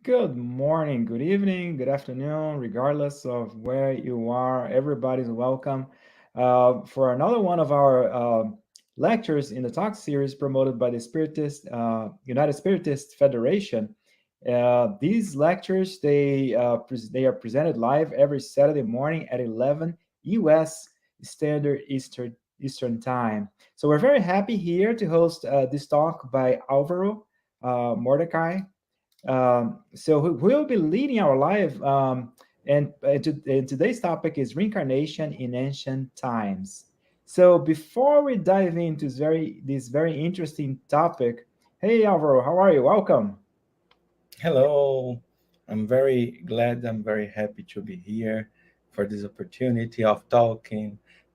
Good morning, good evening, good afternoon, regardless of where you are. Everybody's welcome for another one of our lectures in the talk series promoted by the United Spiritist Federation. These lectures they are presented live every Saturday morning at 11 U.S. Standard Eastern Time. So we're very happy here to host this talk by Alvaro Mordecai. So we'll be leading our live, and today's topic is reincarnation in ancient times. So before we dive into this very interesting topic, hey Alvaro, how are you? Welcome. Hello, I'm very happy to be here for this opportunity of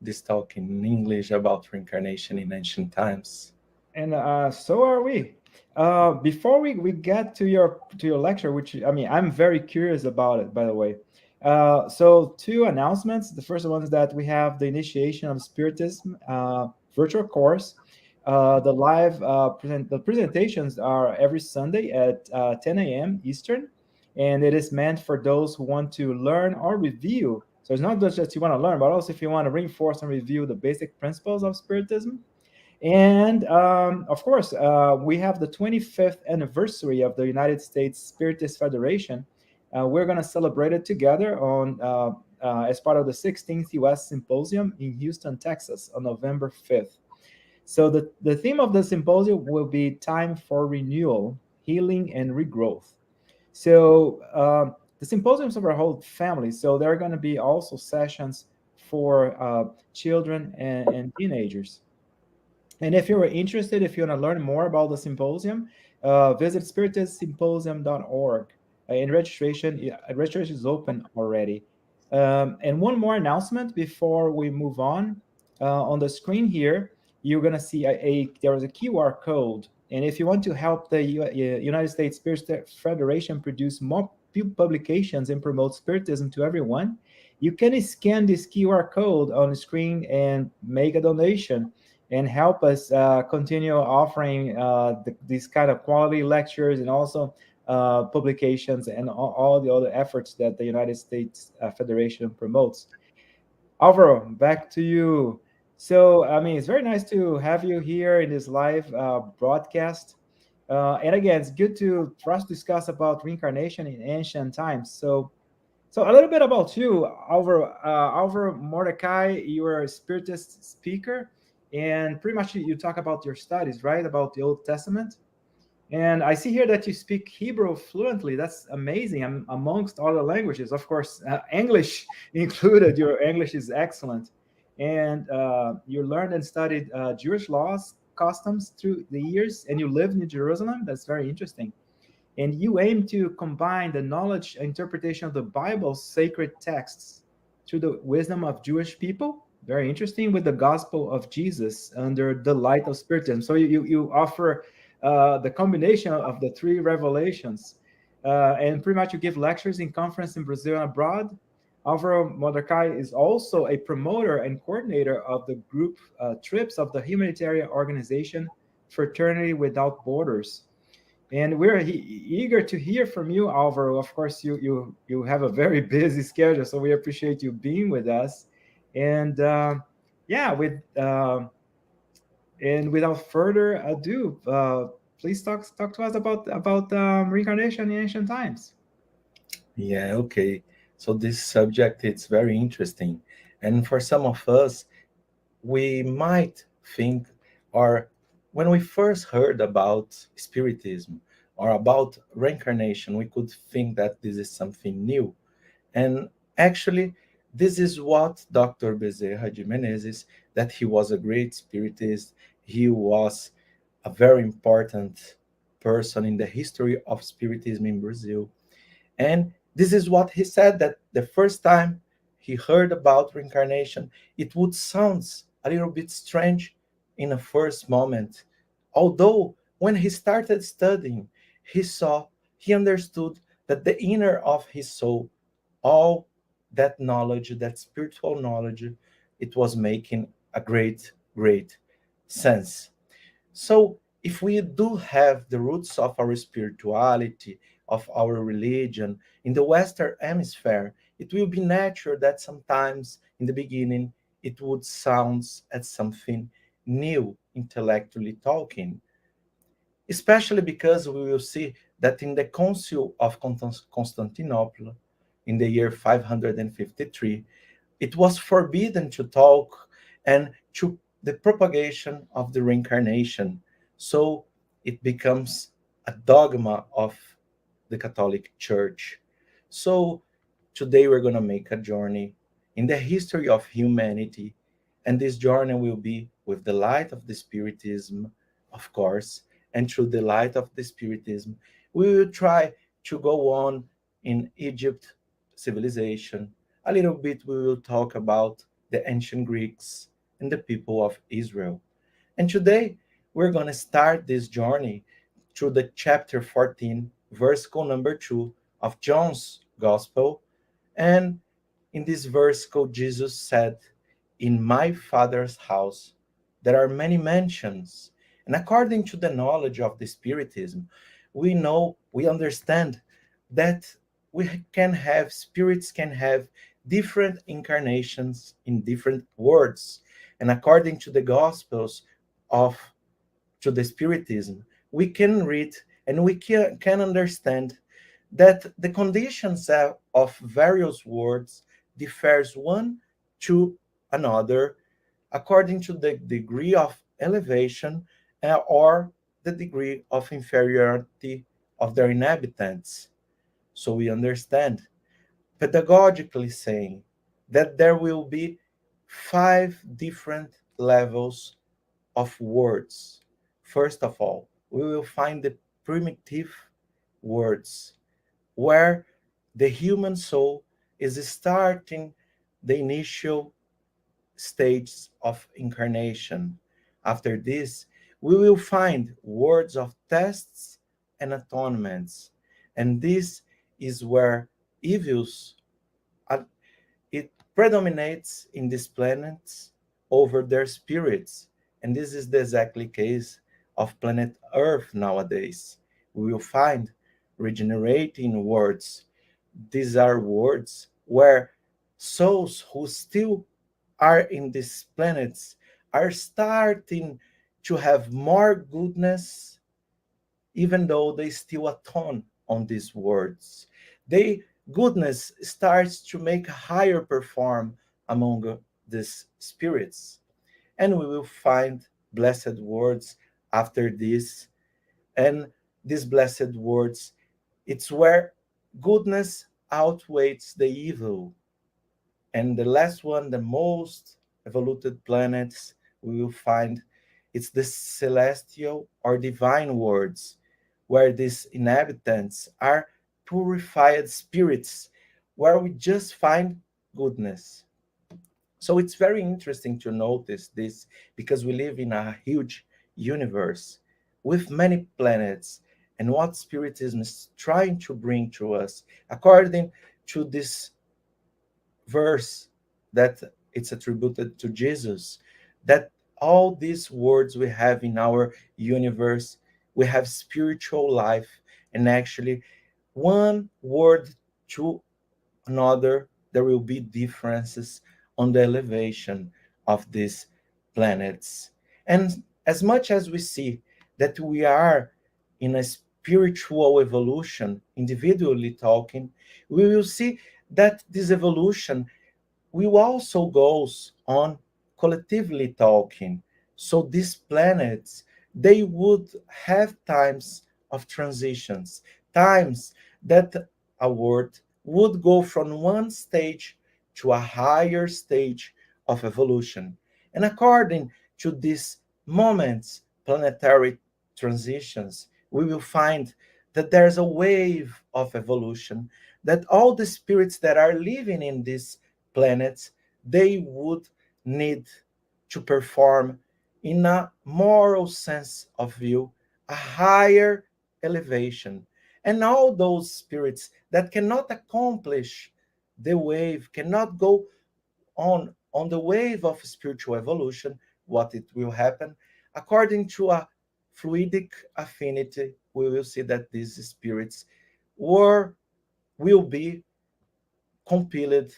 this talk in English about reincarnation in ancient times. And so are we. Before we get to your lecture, which I mean, I'm very curious about it, by the way. So two announcements. The first one is that we have the initiation of Spiritism virtual course. The presentations are every Sunday at 10 a.m. Eastern, and it is meant for those who want to learn or review. So it's not just that you want to learn, but also if you want to reinforce and review the basic principles of Spiritism. And of course, we have the 25th anniversary of the United States Spiritist Federation. We're going to celebrate it together as part of the 16th U.S. Symposium in Houston, Texas, on November 5th. So the theme of the symposium will be time for renewal, healing, and regrowth. So the symposiums of our whole family. So there are going to be also sessions for children and teenagers. And if you're interested, if you want to learn more about the symposium, visit spiritistsymposium.org. And registration is open already. And one more announcement before we move on. On the screen here, you're going to see there is a QR code. And if you want to help the United States Spirit Federation produce more publications and promote Spiritism to everyone, you can scan this QR code on the screen and make a donation and help us continue offering these kind of quality lectures and also publications and all the other efforts that the United States Federation promotes. Alvaro, back to you. So, I mean, it's very nice to have you here in this live broadcast. And again, it's good for us to discuss about reincarnation in ancient times. So a little bit about you, Alvaro. Alvaro Mordecai, you're a Spiritist speaker, and pretty much you talk about your studies, right? About the Old Testament. And I see here that you speak Hebrew fluently. That's amazing. Amongst other languages, of course, English included. Your English is excellent, and you learned and studied Jewish laws, customs through the years, and you lived in Jerusalem. That's very interesting. And you aim to combine the knowledge and interpretation of the Bible's sacred texts through the wisdom of Jewish people. Very interesting, with the gospel of Jesus under the light of Spiritism. So you offer the combination of the three revelations. And pretty much you give lectures in conference in Brazil and abroad. Alvaro Mordecai is also a promoter and coordinator of the group trips of the humanitarian organization Fraternity Without Borders, and we're eager to hear from you, Alvaro. Of course, you have a very busy schedule, so we appreciate you being with us. And yeah, and without further ado, please talk to us about reincarnation in ancient times. Yeah, okay. So this subject it's very interesting, and for some of us, we might think, or when we first heard about spiritism or about reincarnation, we could think that this is something new. And actually, this is what Dr. Bezerra de Menezes, that he was a great spiritist, he was a very important person in the history of spiritism in Brazil. And this is what he said, that the first time he heard about reincarnation, it would sound a little bit strange in a first moment. Although when he started studying, he understood that the inner of his soul, all that knowledge, that spiritual knowledge, it was making a great sense. So if we do have the roots of our spirituality, of our religion, in the Western Hemisphere, it will be natural that sometimes in the beginning it would sound as something new, intellectually talking, especially because we will see that in the Council of Constantinople in the year 553, it was forbidden to talk and to the propagation of the reincarnation. So it becomes a dogma of the Catholic Church. So today we're going to make a journey in the history of humanity, and this journey will be with the light of the Spiritism, of course, and through the light of the Spiritism, we will try to go on in Egypt civilization. A little bit we will talk about the ancient Greeks and the people of Israel. And today we're going to start this journey through the chapter 14, verse number 2 of John's Gospel. And in this verse, Jesus said, "In my Father's house there are many mansions." And according to the knowledge of the Spiritism, we know, we understand that spirits can have different incarnations in different worlds. And according to the Gospels of to the Spiritism, we can read and we can understand that the conditions of various words differs one to another according to the degree of elevation or the degree of inferiority of their inhabitants. So we understand, pedagogically saying, that there will be 5 different levels of words. First of all, we will find the primitive words, where the human soul is starting the initial stages of incarnation. After this, we will find words of tests and atonements, and this is where evils it predominates in these planets over their spirits, and this is the exactly case of planet Earth nowadays. We will find regenerating words. These are words where souls who still are in these planets are starting to have more goodness, even though they still atone on these words. They goodness starts to make a higher perform among these spirits. And we will find blessed words after this. And these blessed words, it's where goodness outweighs the evil. And the last one, the most evolved planets, we will find it's the celestial or divine words, where these inhabitants are purified spirits, where we just find goodness. So it's very interesting to notice this because we live in a huge universe with many planets, and what Spiritism is trying to bring to us, according to this verse that it's attributed to Jesus, that all these words we have in our universe, we have spiritual life, and actually one word to another, there will be differences on the elevation of these planets. And as much as we see that we are in a spiritual evolution, individually talking, we will see that this evolution will also goes on collectively talking. So these planets, they would have times of transitions, times that a word would go from one stage to a higher stage of evolution. And according to these moments, planetary transitions, we will find that there's a wave of evolution, that all the spirits that are living in these planets, they would need to perform in a moral sense of view, a higher elevation. And all those spirits that cannot accomplish the wave, cannot go on the wave of spiritual evolution, what it will happen, according to a fluidic affinity, we will see that these spirits or will be compelled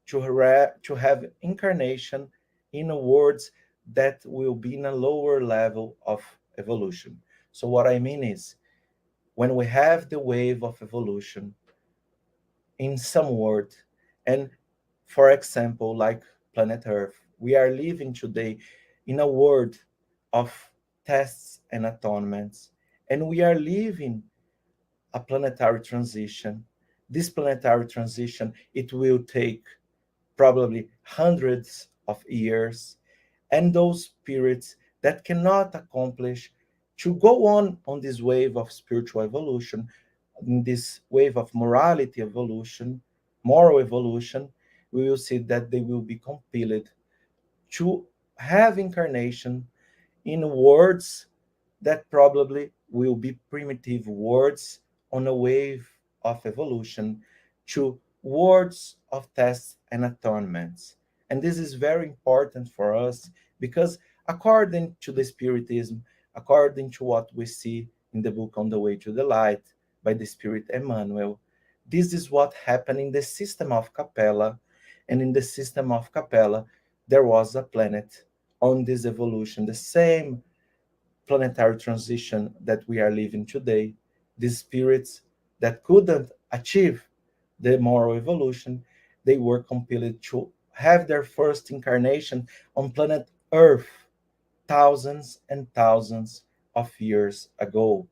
to have incarnation in worlds that will be in a lower level of evolution. So what I mean is, when we have the wave of evolution in some world, and for example, like planet Earth, we are living today in a world of tests and atonements, and we are living a planetary transition. This planetary transition, it will take probably hundreds of years, and those spirits that cannot accomplish to go on this wave of spiritual evolution, in this wave of morality evolution, moral evolution, we will see that they will be compelled to have incarnation in words that probably will be primitive words on a wave of evolution to words of tests and atonements. And this is very important for us because, according to the Spiritism, according to what we see in the book On the Way to the Light by the Spirit Emmanuel, this is what happened in the system of Capella. And in the system of Capella, there was a planet on this evolution, the same planetary transition that we are living today. These spirits that couldn't achieve the moral evolution, they were compelled to have their first incarnation on planet Earth thousands and thousands of years ago.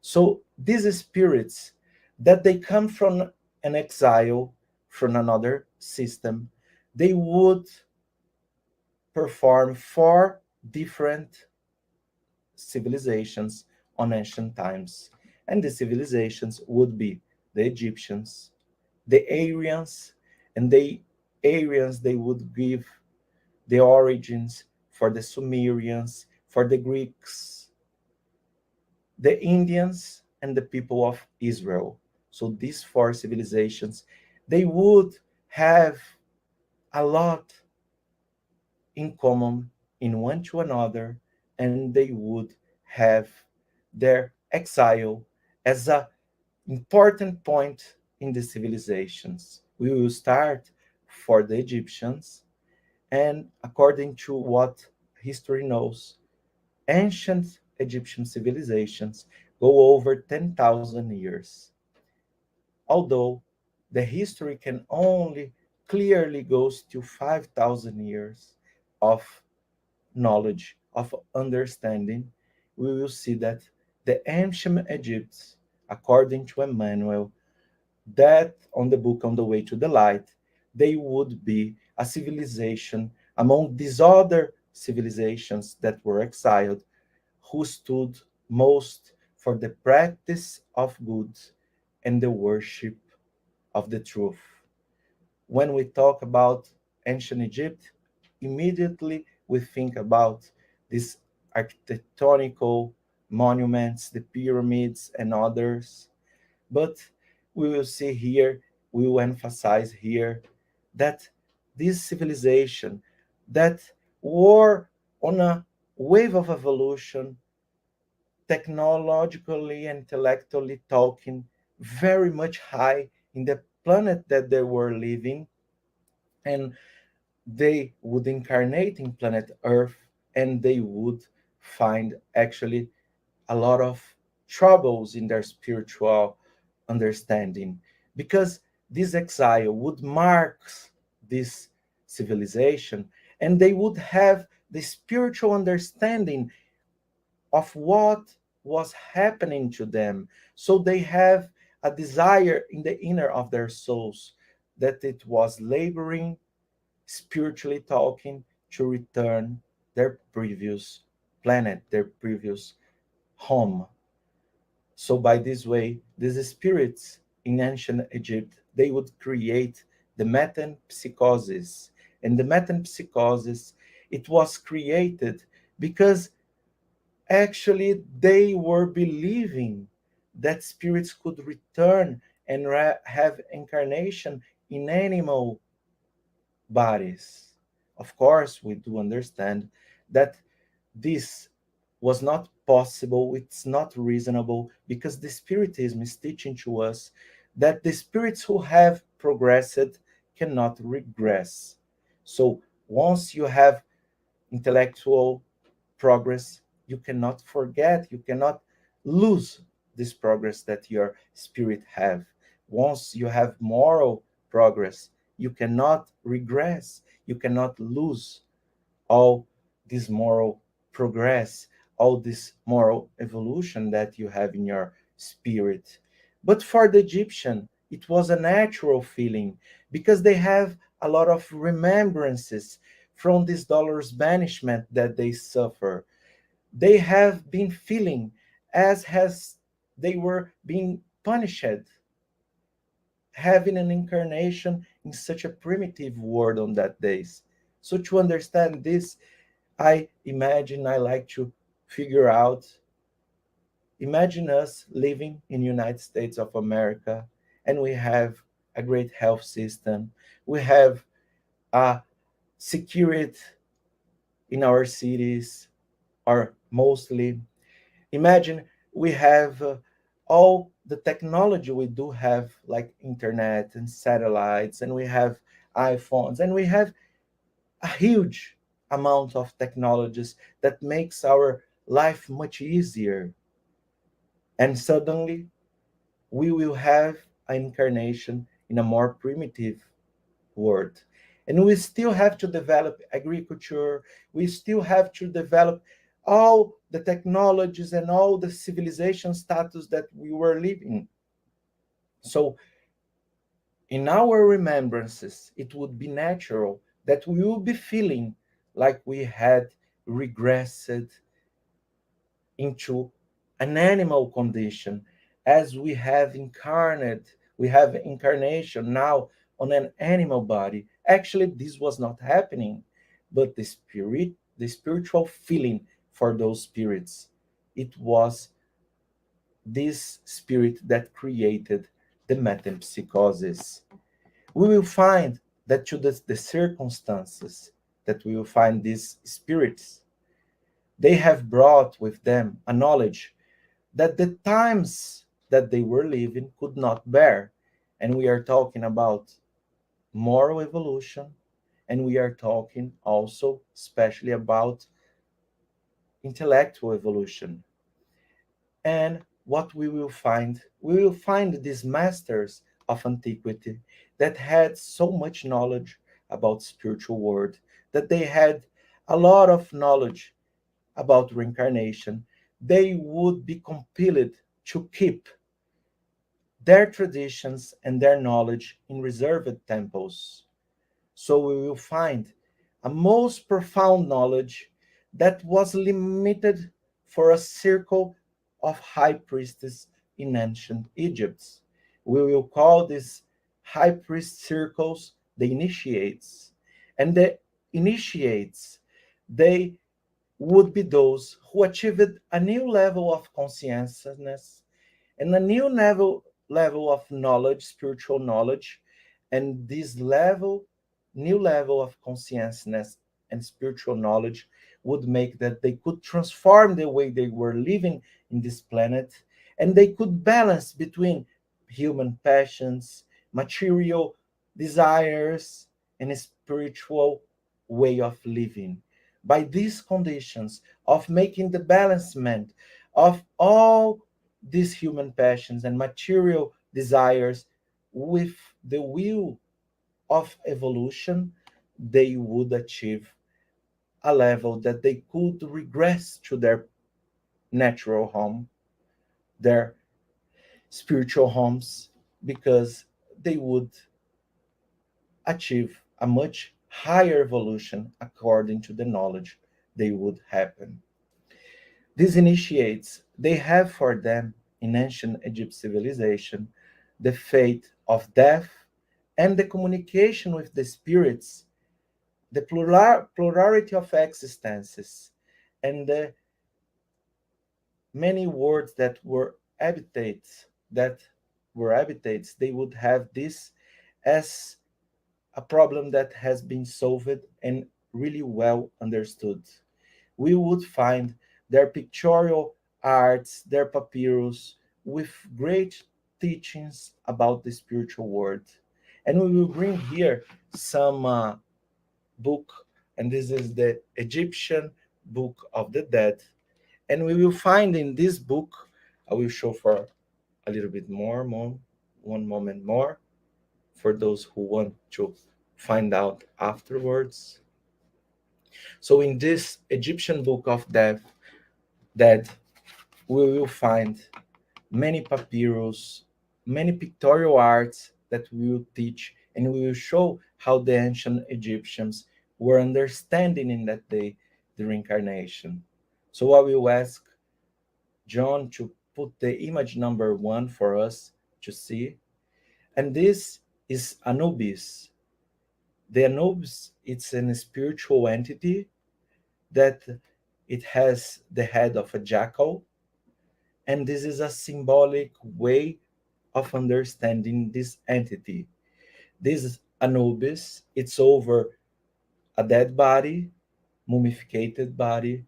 So these spirits that they come from an exile, from another system, they would perform 4 different civilizations on ancient times. And the civilizations would be the Egyptians, the Aryans, and the Aryans, they would give the origins for the Sumerians, for the Greeks, the Indians, and the people of Israel. So these 4 civilizations, they would have a lot in common in one to another, and they would have their exile as an important point in the civilizations. We will start for the Egyptians, and according to what history knows, ancient Egyptian civilizations go over 10,000 years. Although the history can only clearly goes to 5,000 years of knowledge, of understanding, we will see that the ancient Egypt, according to Emmanuel, that on the book On the Way to the Light, they would be a civilization among these other civilizations that were exiled, who stood most for the practice of good and the worship of the truth. When we talk about ancient Egypt, immediately we think about these architectonical monuments, the pyramids, and others. But we will see here, we will emphasize here that this civilization that were on a wave of evolution, technologically and intellectually talking, very much high in the planet that they were living, and they would incarnate in planet Earth, and they would find actually a lot of troubles in their spiritual understanding, because this exile would mark this civilization, and they would have the spiritual understanding of what was happening to them. So they have a desire in the inner of their souls that it was laboring, spiritually talking, to return their previous planet, their previous home. So by this way, these spirits in ancient Egypt, they would create the metempsychosis. And the metempsychosis, it was created because actually they were believing that spirits could return and have incarnation in animal bodies. Of course, we do understand that this was not possible, it's not reasonable, because the Spiritism is teaching to us that the spirits who have progressed cannot regress. So once you have intellectual progress, you cannot forget, you cannot lose this progress that your spirit have. Once you have moral progress, you cannot regress, you cannot lose all this moral progress, all this moral evolution that you have in your spirit. But for the Egyptian, it was a natural feeling because they have a lot of remembrances from this dollar's banishment that they suffer. They have been feeling as has they were being punished, having an incarnation in such a primitive world on that days. So to understand this, I imagine I like to figure out, imagine us living in United States of America, and we have a great health system. We have a security in our cities, or mostly. Imagine we have all the technology we do have, like internet and satellites, and we have iPhones, and we have a huge amount of technologies that makes our life much easier. And suddenly we will have an incarnation in a more primitive world. And we still have to develop agriculture, we still have to develop all the technologies and all the civilization status that we were living. So in our remembrances, it would be natural that we will be feeling like we had regressed into an animal condition, as we have incarnation now on an animal body. Actually, this was not happening, but the spiritual feeling for those spirits, it was this spirit that created the metempsychosis. We will find that to the circumstances that we will find these spirits, they have brought with them a knowledge that the times that they were living could not bear. And we are talking about moral evolution, and we are talking also especially about intellectual evolution. And what we will find these masters of antiquity that had so much knowledge about spiritual world, that they had a lot of knowledge about reincarnation. They would be compelled to keep their traditions and their knowledge in reserved temples. So we will find a most profound knowledge that was limited for a circle of high priestess in ancient Egypt. We will call these high priest circles the initiates. And the initiates, they would be those who achieved a new level of consciousness and a new level of knowledge, spiritual knowledge. And this new level of consciousness and spiritual knowledge would make that they could transform the way they were living in this planet, and they could balance between human passions, material desires, and a spiritual way of living. By these conditions of making the balancement of all these human passions and material desires with the will of evolution, they would achieve a level that they could regress to their natural home, their spiritual homes, because they would achieve a much higher evolution according to the knowledge they would happen. These initiates, they have for them in ancient Egypt civilization the fate of death and the communication with the spirits, the plurality of existences, and the many words that were habitats, they would have this as a problem that has been solved and really well understood. We would find their pictorial arts, their papyrus, with great teachings about the spiritual world. And we will bring here some book, and this is the Egyptian Book of the Dead. And we will find in this book, I will show for a little bit more, one moment more, for those who want to find out afterwards. So in this Egyptian Book of Death, Dead, we will find many papyrus, many pictorial arts that we will teach, and we will show how the ancient Egyptians were understanding in that day the reincarnation. So I will ask John to put the image number 1 for us to see. And this is Anubis. The Anubis, it's a spiritual entity that it has the head of a jackal, and this is a symbolic way of understanding this entity. This Anubis, it's over a dead body, mummified body,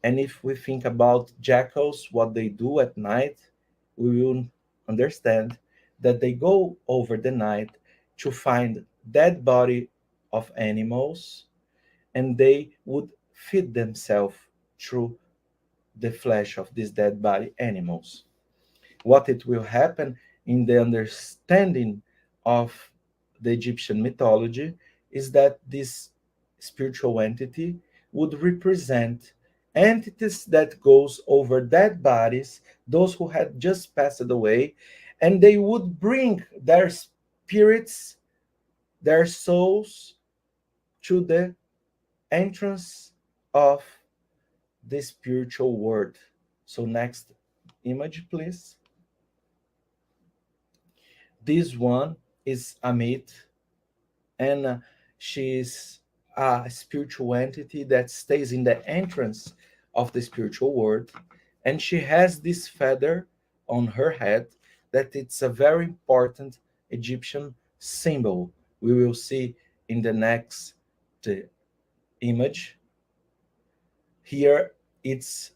and if we think about jackals, what they do at night, we will understand that they go over the night to find dead body of animals, and they would feed themselves through the flesh of these dead body animals. What it will happen in the understanding of the Egyptian mythology is that this spiritual entity would represent entities that goes over dead bodies, those who had just passed away, and they would bring their spirits, their souls, to the entrance of the spiritual world. So next image, please. This one is Amit, and she's a spiritual entity that stays in the entrance of the spiritual world, and she has this feather on her head that it's a very important Egyptian symbol. We will see in the next image. Here it's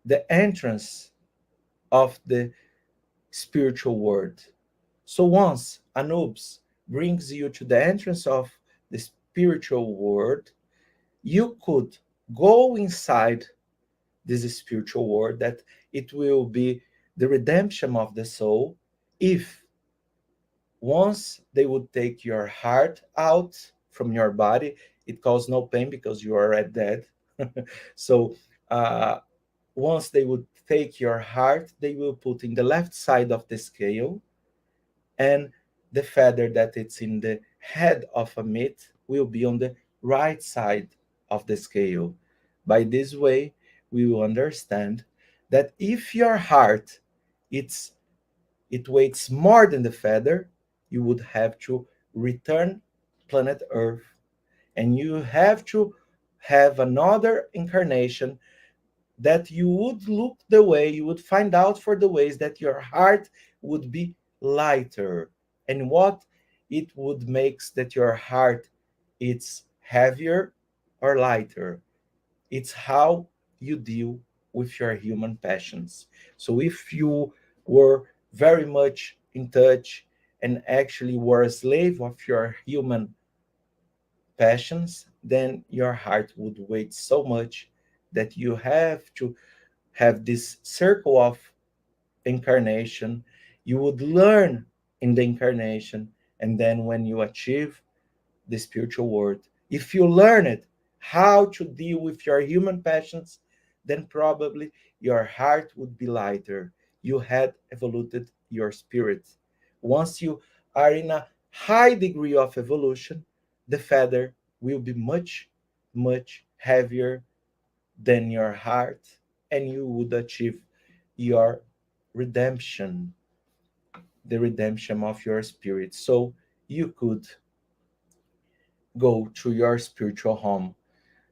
the entrance of the spiritual world. So once Anubis brings you to the entrance of the spiritual world, you could go inside this spiritual world, that it will be the redemption of the soul. If once they would take your heart out from your body, it causes no pain because you are already dead. So once they would take your heart, they will put in the left side of the scale, and the feather that it's in the head of a meat will be on the right side of the scale. By this way, we will understand that if your heart it weighs more than the feather, you would have to return planet Earth, and you have to have another incarnation that you would look the way, you would find out for the ways that your heart would be lighter, and what it would makes that your heart it's heavier or lighter. It's how you deal with your human passions. So if you were very much in touch and actually were a slave of your human passions, then your heart would weigh so much that you have to have this circle of incarnation. You would learn in the incarnation, and then when you achieve the spiritual world, if you learn it how to deal with your human passions, then probably your heart would be lighter. You had evolved your spirit. Once you are in a high degree of evolution, the feather will be much, much heavier than your heart, and you would achieve your redemption, the redemption of your spirit. So you could go to your spiritual home.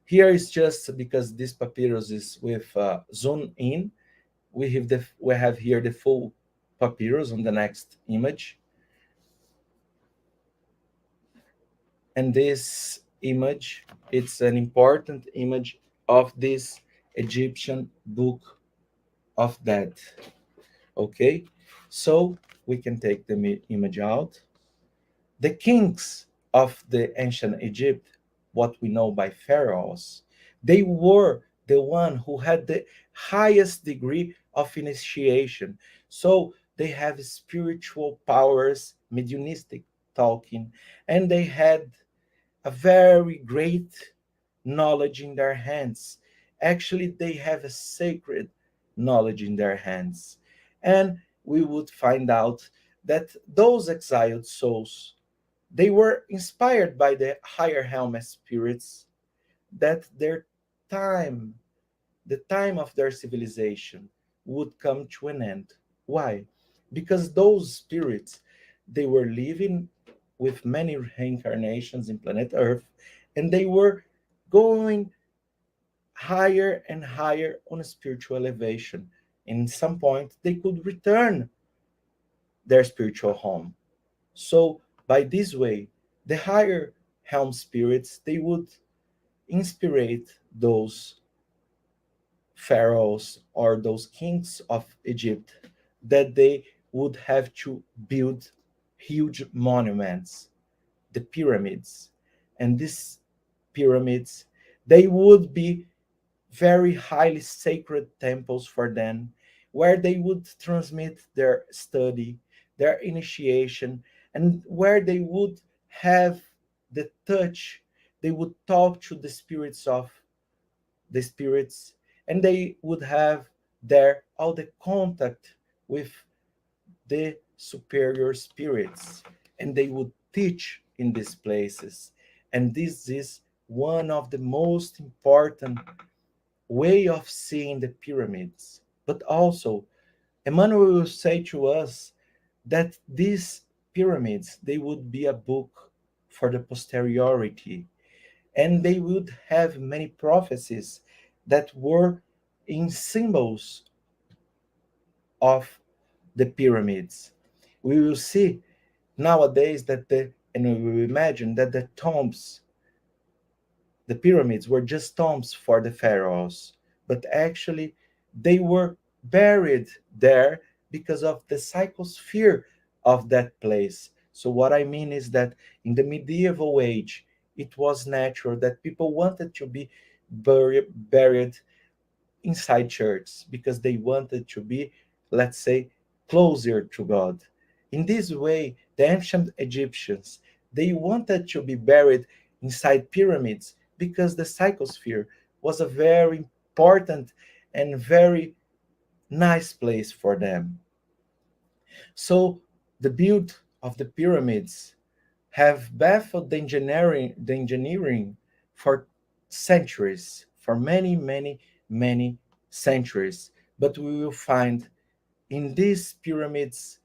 Here is just because this papyrus is with zoom in. We have here the full papyrus on the next image, and this image, it's an important image of this Egyptian Book of Dead. Okay, so we can take the image out. The kings of the ancient Egypt, what we know by pharaohs, they were the one who had the highest degree of initiation. So they have spiritual powers, mediumistic talking, and they had a very great knowledge in their hands. Actually, they have a sacred knowledge in their hands. And we would find out that those exiled souls, they were inspired by the higher helm spirits, that their time, the time of their civilization, would come to an end. Why? Because those spirits, they were living with many reincarnations in planet Earth, and they were going higher and higher on a spiritual elevation. In some point, they could return their spiritual home. So by this way, the higher helm spirits, they would inspire those pharaohs or those kings of Egypt that they would have to build huge monuments, the pyramids. And these pyramids, they would be very highly sacred temples for them, where they would transmit their study, their initiation, and where they would have the touch, they would talk to the spirits of the spirits, and they would have there all the contact with the superior spirits, and they would teach in these places. And this is one of the most important way of seeing the pyramids. But also, Emmanuel will say to us that these pyramids, they would be a book for the posterity, and they would have many prophecies that were in symbols of the pyramids. We will see nowadays that and we will imagine that the tombs, the pyramids were just tombs for the pharaohs, but actually they were buried there because of the psychosphere of that place. So what I mean is that in the medieval age, it was natural that people wanted to be buried inside churches because they wanted to be, let's say, closer to God. In this way, the ancient Egyptians, they wanted to be buried inside pyramids because the psychosphere was a very important and very nice place for them. So the build of the pyramids have baffled the engineering for centuries, for many, many, many centuries. But we will find in these pyramids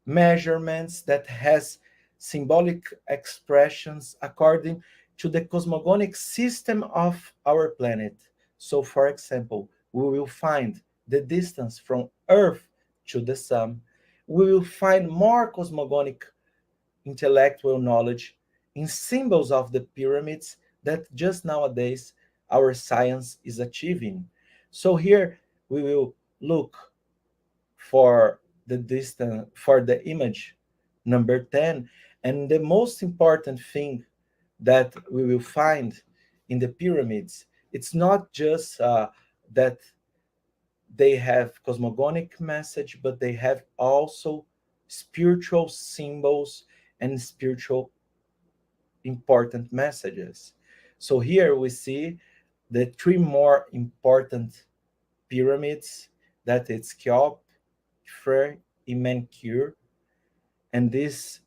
measurements that has symbolic expressions according to the cosmogonic system of our planet. So, for example, we will find the distance from Earth to the Sun. We will find more cosmogonic intellectual knowledge in symbols of the pyramids that just nowadays our science is achieving. So here we will look for the distance for the image number 10, and the most important thing that we will find in the pyramids, it's not just that they have cosmogonic message, but they have also spiritual symbols and spiritual important messages. So here we see the three more important pyramids, that it's Cheops, Khafre, and Menkaure. And these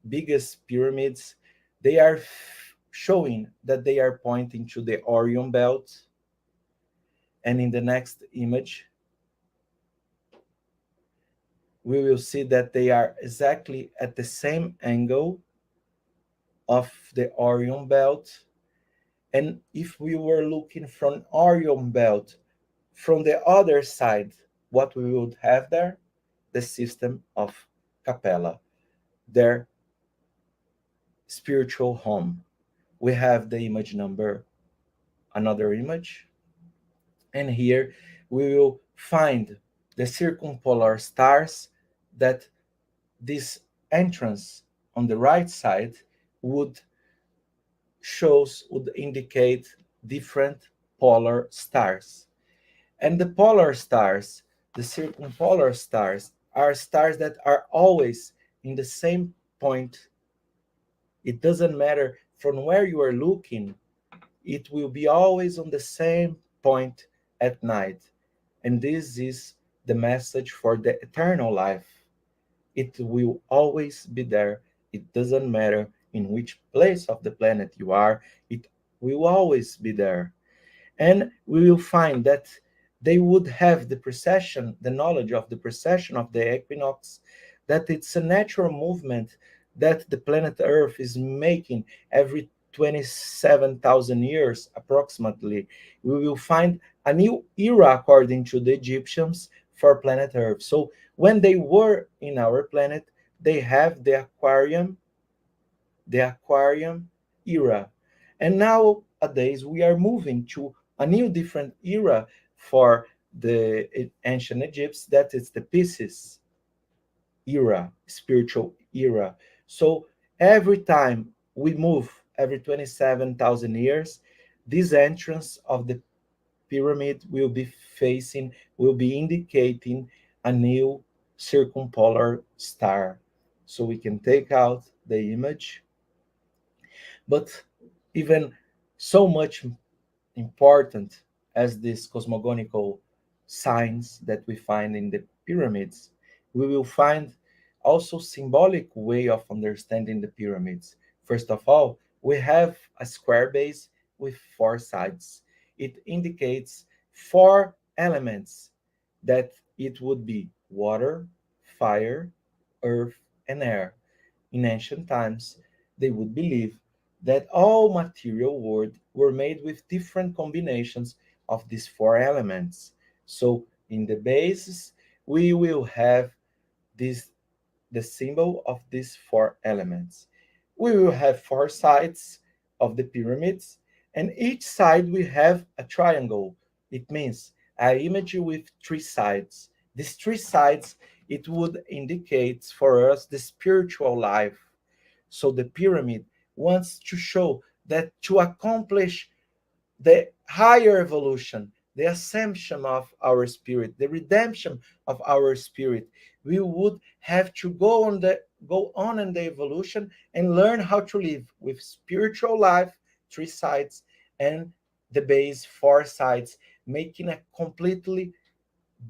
biggest pyramids, they are showing that they are pointing to the Orion belt. And in the next image, we will see that they are exactly at the same angle of the Orion belt. And if we were looking from Orion belt from the other side, what we would have there? The system of Capella, their spiritual home. We have the image number, another image. And here we will find the circumpolar stars that this entrance on the right side would would indicate different polar stars. And the polar stars, the circumpolar stars, are stars that are always in the same point. It doesn't matter from where you are looking, it will be always on the same point at night. And this is the message for the eternal life. It will always be there. It doesn't matter in which place of the planet you are, it will always be there. And we will find that they would have the precession, the knowledge of the precession of the equinox, that it's a natural movement that the planet Earth is making every 27,000 years approximately. We will find a new era according to the Egyptians for planet Earth. So when they were in our planet, they have the aquarium era. And nowadays we are moving to a new different era for the ancient Egypts, that is the Pisces era, spiritual era. So every time we move, every 27,000 years, this entrance of the pyramid will be indicating a new circumpolar star. So we can take out the image, but even so much important as these cosmogonical signs that we find in the pyramids, we will find also symbolic way of understanding the pyramids. First of all, we have a square base with four sides. It indicates four elements that it would be water, fire, earth, and air. In ancient times, they would believe that all material world were made with different combinations of these four elements. So in the basis, we will have this the symbol of these four elements. We will have four sides of the pyramids, and each side we have a triangle. It means an image with three sides. These three sides, it would indicate for us the spiritual life. So the pyramid wants to show that to accomplish the higher evolution, the ascension of our spirit, the redemption of our spirit, we would have to go on in the evolution and learn how to live with spiritual life, three sides, and the base, four sides, making a completely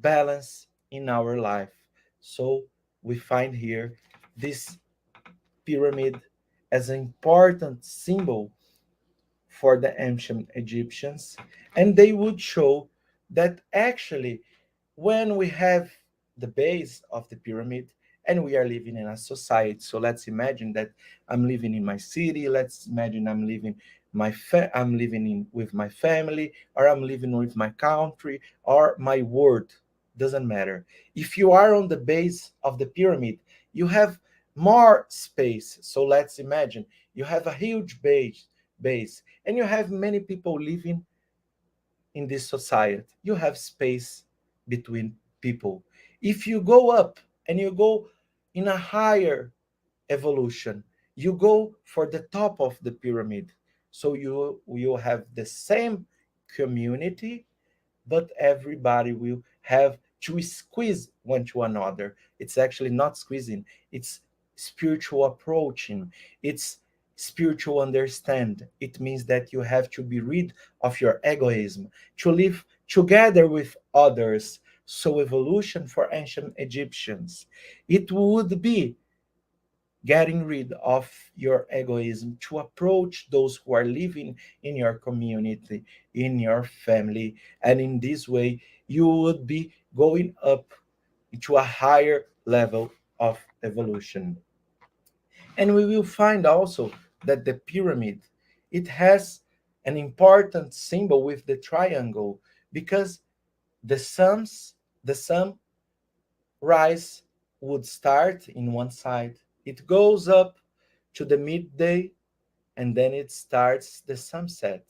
balance in our life. So we find here this pyramid as an important symbol for the ancient Egyptians, and they would show that actually, when we have the base of the pyramid and we are living in a society, so let's imagine that I'm living in my city, let's imagine I'm living in with my family, or I'm living with my country, or my world, doesn't matter. If you are on the base of the pyramid, you have more space. So let's imagine you have a huge base and you have many people living in this society. You have space between people. If you go up and you go in a higher evolution, you go for the top of the pyramid. So you will have the same community, but everybody will have to squeeze one to another. It's actually not squeezing, it's spiritual approaching, it's spiritual understand. It means that you have to be rid of your egoism, to live together with others. So evolution for ancient Egyptians, it would be getting rid of your egoism to approach those who are living in your community, in your family. And in this way, you would be going up to a higher level of evolution. And we will find also that the pyramid, it has an important symbol with the triangle, because the sun rise would start in one side, it goes up to the midday, and then it starts the sunset.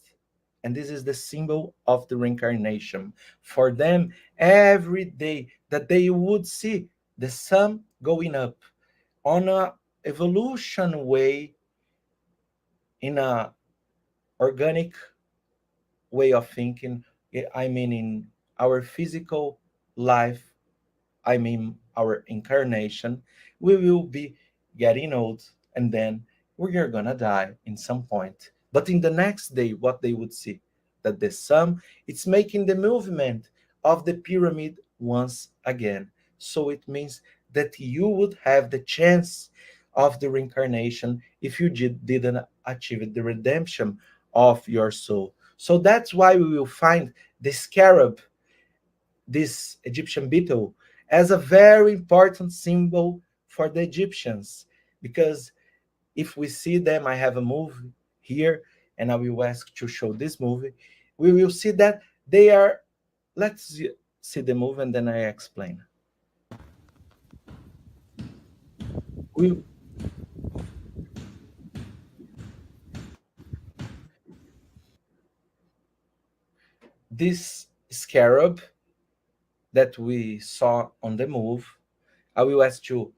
And this is the symbol of the reincarnation. For them, every day that they would see the sun going up on a evolution way, in a organic way of thinking, I mean in our physical life, I mean our incarnation, we will be getting old, and then we are gonna die in some point. But in the next day, what they would see, that the sun, it's making the movement of the pyramid once again. So it means that you would have the chance of the reincarnation if you didn't achieve the redemption of your soul. So that's why we will find the scarab, this Egyptian beetle, as a very important symbol for the Egyptians. Because if we see them, I have a movie here, and I will ask to show this movie. We will see that they are. Let's see the movie, and then I explain. We, this scarab that we saw on the move, I will ask you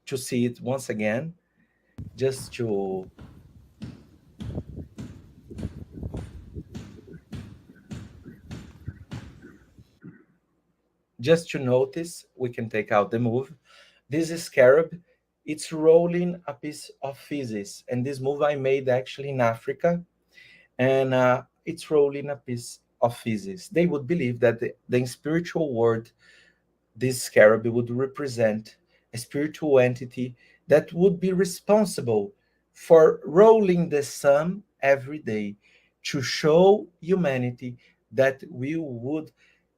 to see it once again, just to notice. We can take out the move. This is scarab. It's rolling a piece of physics, and this move I made actually in Africa, and it's rolling a piece of physics. They would believe that the spiritual world, this scarab would represent a spiritual entity that would be responsible for rolling the sun every day to show humanity that we would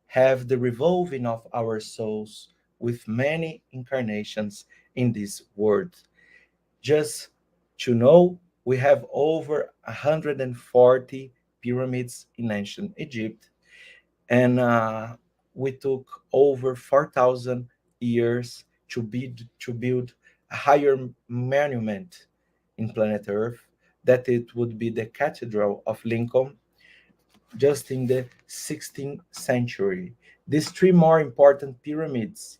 have the revolving of our souls with many incarnations in this world. Just to know, we have over 140 pyramids in ancient Egypt, and we took over 4,000 years to build a higher monument in planet Earth, that it would be the Cathedral of Lincoln, just in the 16th century. These three more important pyramids,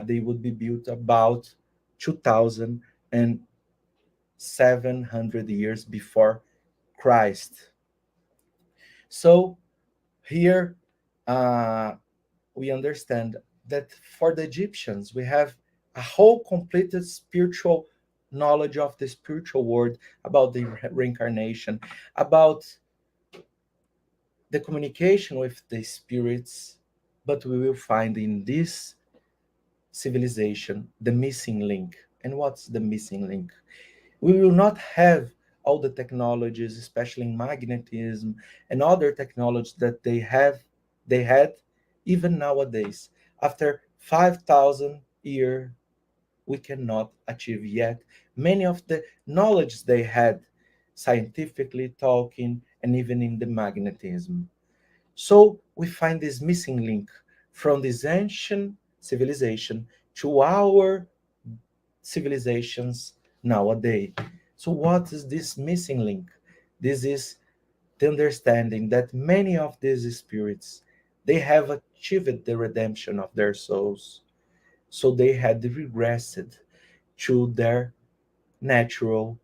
they would be built about 2,700 years before Christ. So here we understand that for the Egyptians, we have a whole completed spiritual knowledge of the spiritual world, about the reincarnation, about the communication with the spirits. But we will find in this civilization the missing link. And what's the missing link? We will not have all the technologies, especially in magnetism and other technologies that they had even nowadays. After 5,000 years, we cannot achieve yet many of the knowledge they had, scientifically talking, and even in the magnetism. So we find this missing link from this ancient civilization to our civilizations nowadays. So what is this missing link? This is the understanding that many of these spirits, they have achieved the redemption of their souls. So they had regressed to their natural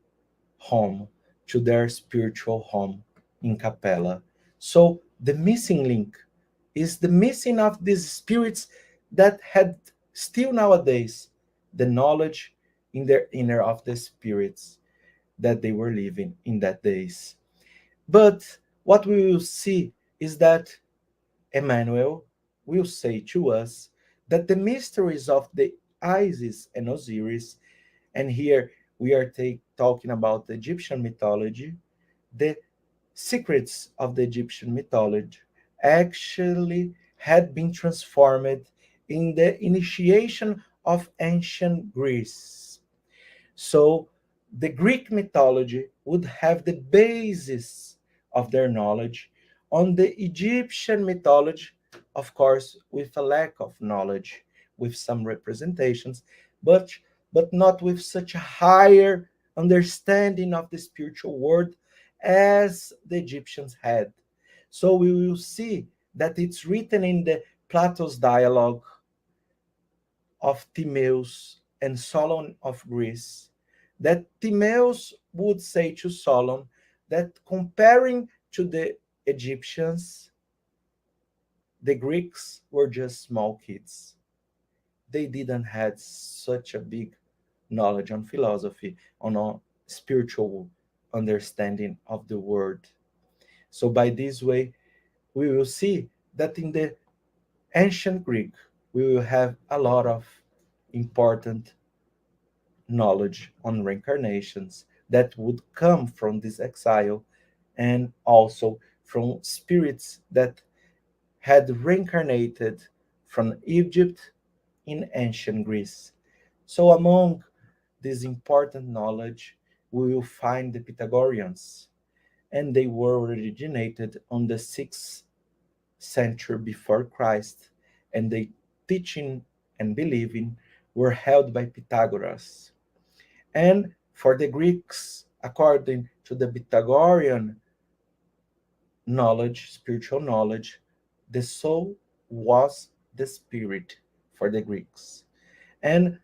home, to their spiritual home in Capella. So the missing link is the missing of these spirits that had still nowadays the knowledge in their inner of the spirits that they were living in that days. But what we will see is that Emmanuel will say to us that the mysteries of the Isis and Osiris, and here we are talking about the Egyptian mythology, the secrets of the Egyptian mythology actually had been transformed in the initiation of ancient Greece. So the Greek mythology would have the basis of their knowledge on the Egyptian mythology, of course, with a lack of knowledge, with some representations, but not with such a higher understanding of the spiritual world as the Egyptians had. So we will see that it's written in the Plato's dialogue of Timaeus and Solon of Greece, that Timaeus would say to Solon that comparing to the Egyptians, the Greeks were just small kids. They didn't have such a big knowledge on philosophy, on a spiritual understanding of the world. So by this way, we will see that in the ancient Greek, we will have a lot of important knowledge on reincarnations that would come from this exile, and also from spirits that had reincarnated from Egypt in ancient Greece. So among this important knowledge, we will find the Pythagoreans, and they were originated on the 6th century before Christ, and they teaching and believing were held by Pythagoras. And for the Greeks, according to the Pythagorean knowledge, spiritual knowledge, the soul was the spirit for the Greeks. And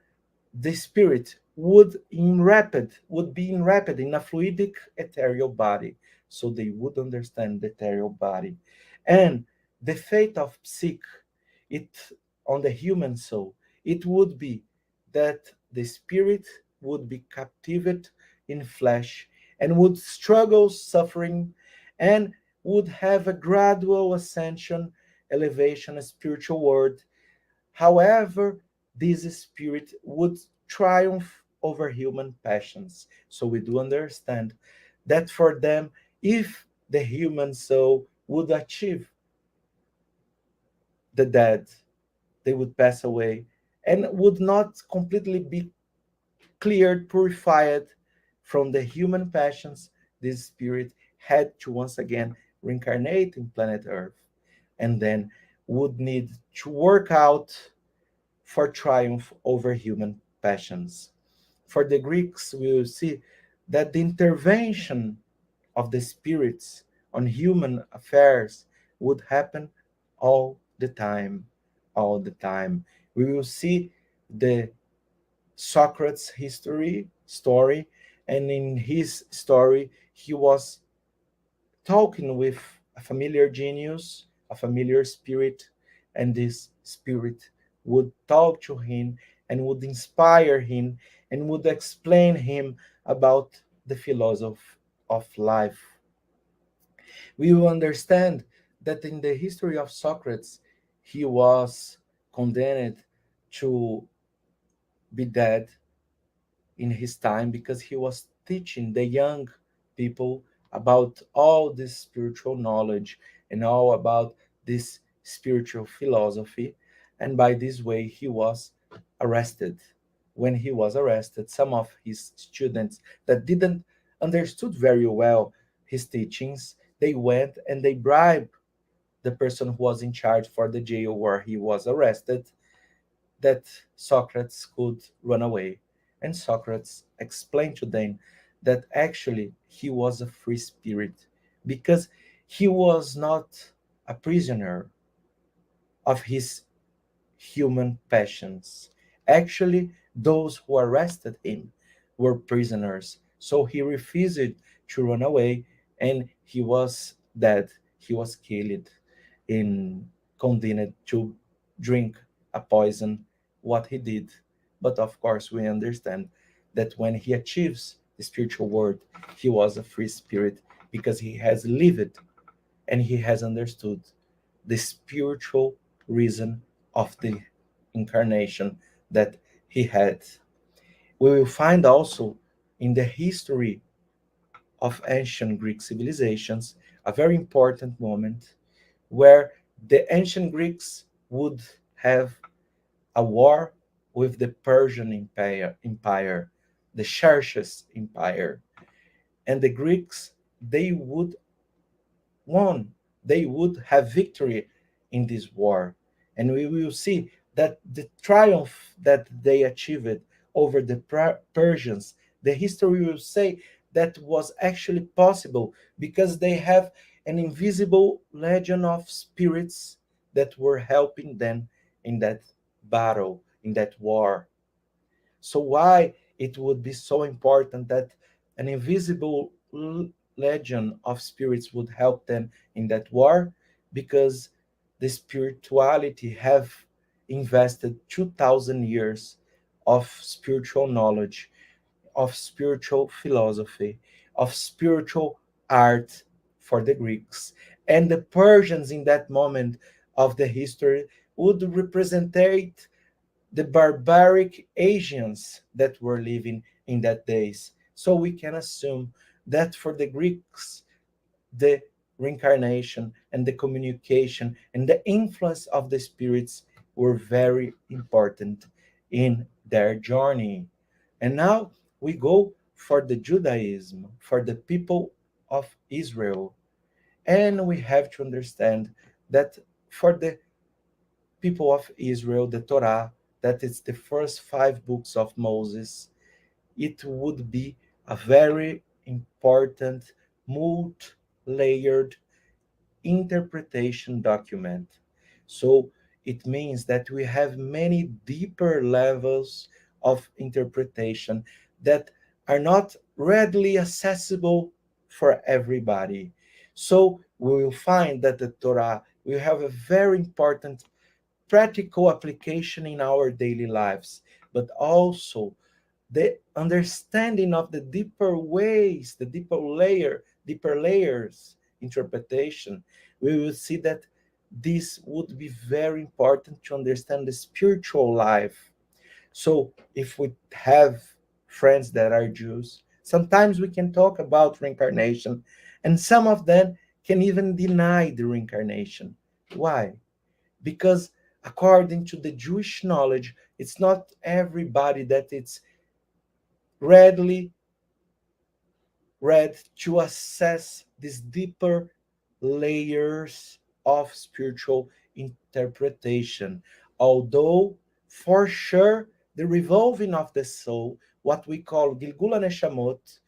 the spirit would be enwrapped in a fluidic ethereal body, so they would understand the ethereal body. And the fate of psyche, it on the human soul, it would be that the spirit would be captivated in flesh and would struggle suffering, and would have a gradual ascension, elevation, a spiritual world. However, this spirit would triumph over human passions. So we do understand that for them, if the human soul would achieve the dead, they would pass away and would not completely be cleared, purified from the human passions. This spirit had to once again reincarnate in planet Earth, and then would need to work out for triumph over human passions. For the Greeks, we will see that the intervention of the spirits on human affairs would happen all the time. All the time. We will see the Socrates' story, and in his story, he was talking with a familiar genius, a familiar spirit, and this spirit would talk to him and would inspire him and would explain him about the philosophy of life. We will understand that in the history of Socrates, he was condemned to be dead in his time because he was teaching the young people about all this spiritual knowledge and all about this spiritual philosophy. And by this way, he was arrested. When he was arrested, some of his students that didn't understood very well his teachings, they went and they bribed the person who was in charge for the jail where he was arrested, that Socrates could run away. And Socrates explained to them that actually he was a free spirit because he was not a prisoner of his human passions. Actually, those who arrested him were prisoners. So he refused to run away, and he was dead. He was killed and condemned to drink a poison, what he did. But of course, we understand that when he achieves the spiritual world, he was a free spirit because he has lived and he has understood the spiritual reason of the incarnation that he had. We will find also in the history of ancient Greek civilizations a very important moment where the ancient Greeks would have a war with the Persian Empire, the Xerxes Empire, and the Greeks, they would won, they would have victory in this war. And we will see that the triumph that they achieved over the Persians, the history will say that was actually possible because they have an invisible legion of spirits that were helping them in that battle, in that war. So why it would be so important that an invisible legion of spirits would help them in that war? Because the spirituality have invested 2000 years of spiritual knowledge, of spiritual philosophy, of spiritual art for the Greeks. And the Persians in that moment of the history would represent the barbaric Asians that were living in that days. So we can assume that for the Greeks, the reincarnation and the communication and the influence of the spirits were very important in their journey. And now we go for the Judaism, for the people of Israel. And we have to understand that for the people of Israel, the Torah, that is the first 5 books of Moses, it would be a very important, multi-layered interpretation document. So it means that we have many deeper levels of interpretation that are not readily accessible for everybody. So we will find that the Torah will have a very important practical application in our daily lives, but also the understanding of the deeper ways, the deeper layers interpretation. We will see that this would be very important to understand the spiritual life. So if we have friends that are Jews, sometimes we can talk about reincarnation, and some of them can even deny the reincarnation. Why? Because according to the Jewish knowledge, it's not everybody that it's readily read to assess these deeper layers of spiritual interpretation. Although, for sure, the revolving of the soul, what we call Gilgula Neshamot,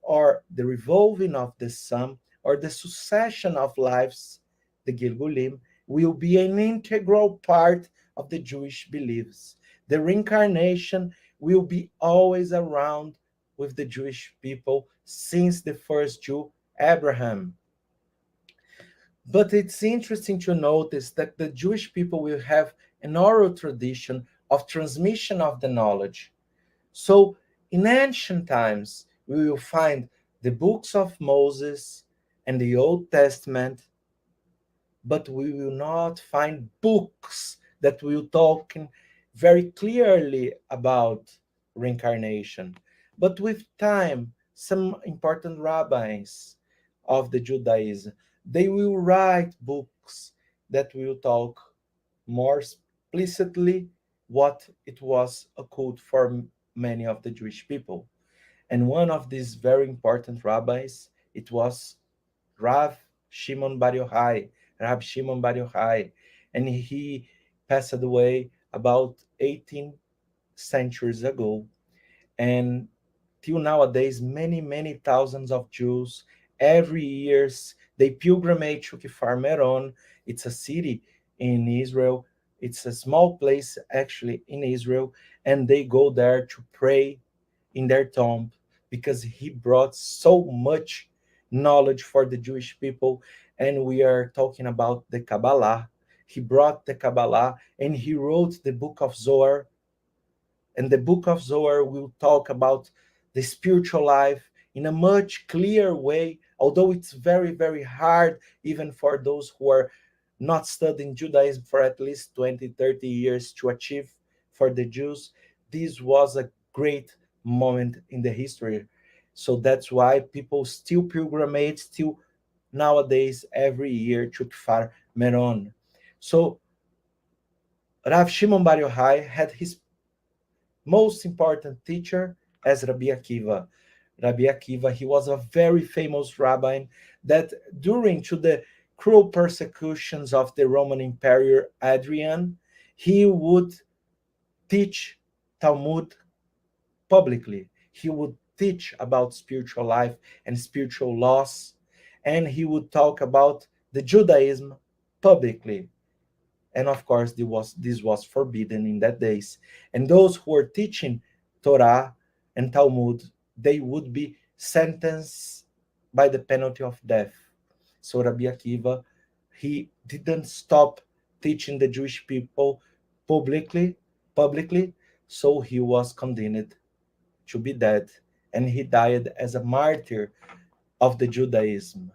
or the revolving of the sun, or the succession of lives, the Gilgulim, will be an integral part of the Jewish beliefs. The reincarnation will be always around with the Jewish people since the first Jew, Abraham. But it's interesting to notice that the Jewish people will have an oral tradition of transmission of the knowledge. So in ancient times, we will find the books of Moses and the Old Testament, but we will not find books that will talk very clearly about reincarnation. But with time, some important rabbis of the Judaism, they will write books that will talk more explicitly what it was occult for many of the Jewish people. And one of these very important rabbis, it was Rav Shimon Bar Yochai, Rab Shimon Bar Yochai, and he passed away about 18 centuries ago. And till nowadays, many thousands of Jews every year they pilgrimage to Kfar Meron. It's a city in Israel. It's a small place actually in Israel, and they go there to pray in their tomb because he brought so much knowledge for the Jewish people. And we are talking about the Kabbalah. He brought the Kabbalah and he wrote the book of Zohar, and the book of Zohar will talk about the spiritual life in a much clearer way, although it's very hard even for those who are not studying Judaism for at least 20-30 years to achieve. For the Jews, this was a great moment in the history. So that's why people still pilgrimage still nowadays every year to Kfar Meron. So Rav Shimon Bar Yochai had his most important teacher as Rabbi Akiva. Rabbi Akiva, he was a very famous rabbi that during to the cruel persecutions of the Roman Emperor Adrian, he would teach Talmud publicly. He would teach about spiritual life and spiritual laws, and he would talk about the Judaism publicly. And of course, this was forbidden in that days. And those who were teaching Torah and Talmud, they would be sentenced by the penalty of death. So Rabbi Akiva, he didn't stop teaching the Jewish people publicly, so he was condemned to be dead, and he died as a martyr of the Judaism.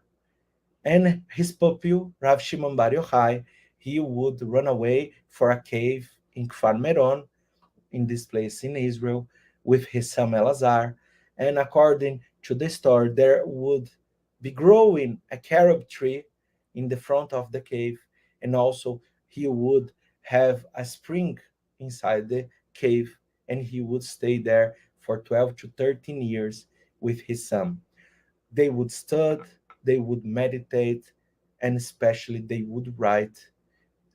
And his pupil, Rav Shimon Bar Yochai, he would run away for a cave in Kfar Meron, in this place in Israel, with his son Elazar. And according to the story, there would be growing a carob tree in the front of the cave, and also he would have a spring inside the cave, and he would stay there for 12 to 13 years with his son. They would study, they would meditate, and especially they would write.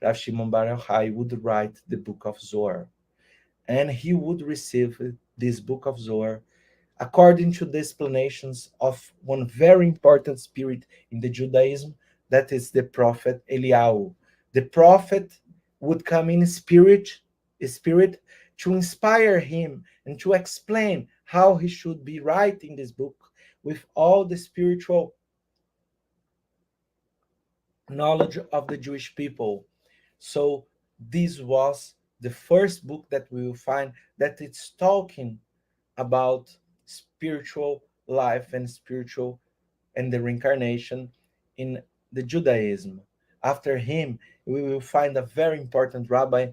Rav Shimon Bar Yochai would write the book of Zohar, and he would receive this book of Zohar according to the explanations of one very important spirit in the Judaism, that is the prophet Eliyahu. The prophet would come in spirit to inspire him and to explain how he should be writing this book with all the spiritual knowledge of the Jewish people. So this was the first book that we will find that it's talking about spiritual life and spiritual and the reincarnation in the Judaism. After him, we will find a very important rabbi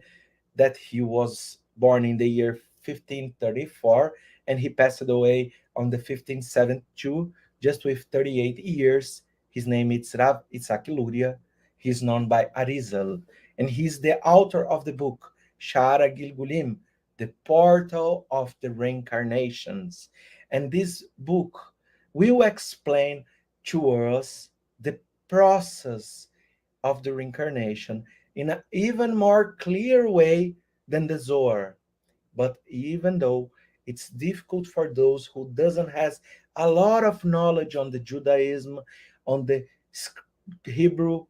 that he was born in the year 1534, and he passed away on the 1572, just with 38 years. His name is Rav Itzhak Luria. He's known by Arizal, and he's the author of the book Shara Gilgulim, the portal of the reincarnations. And this book will explain to us the process of the reincarnation in an even more clear way than the Zohar. But even though it's difficult for those who doesn't has a lot of knowledge on the Judaism, on the Hebrew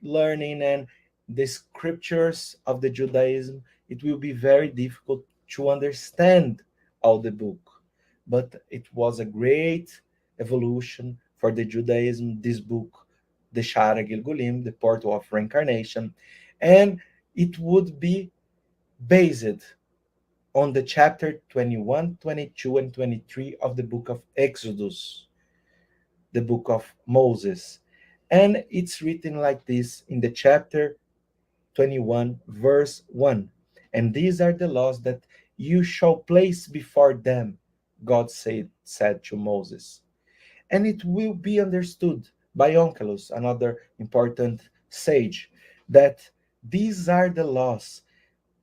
learning and the scriptures of the Judaism, it will be very difficult to understand all the book. But it was a great evolution for the Judaism, this book, the Shara Gilgulim, the portal of reincarnation, and it would be based on the chapter 21, 22, and 23 of the book of Exodus, the book of Moses. And it's written like this in the chapter 21, verse 1. And these are the laws that you shall place before them, God said to Moses. And it will be understood by Onkelos, another important sage, that these are the laws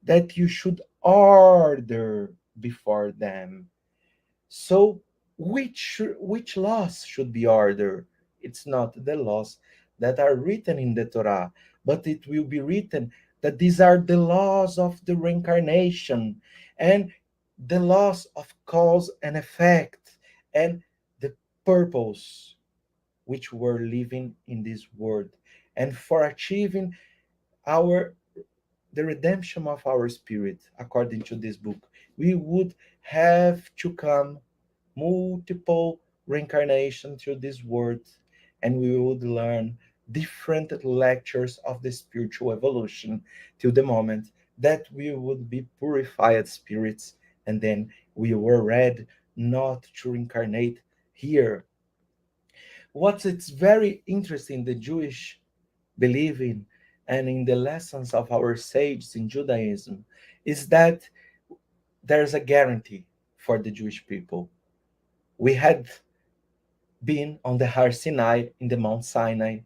that you should order before them. So which laws should be ordered? It's not the laws that are written in the Torah, but it will be written that these are the laws of the reincarnation and the laws of cause and effect and the purpose which we're living in this world, and for achieving our the redemption of our spirit. According to this book, we would have to come multiple reincarnation through this world, and we would learn different lectures of the spiritual evolution till the moment that we would be purified spirits, and then we were ready not to reincarnate here. What's it's very interesting, the Jewish believing and in the lessons of our sages in Judaism, is that there's a guarantee for the Jewish people. We had been on the Har Sinai, in the Mount Sinai,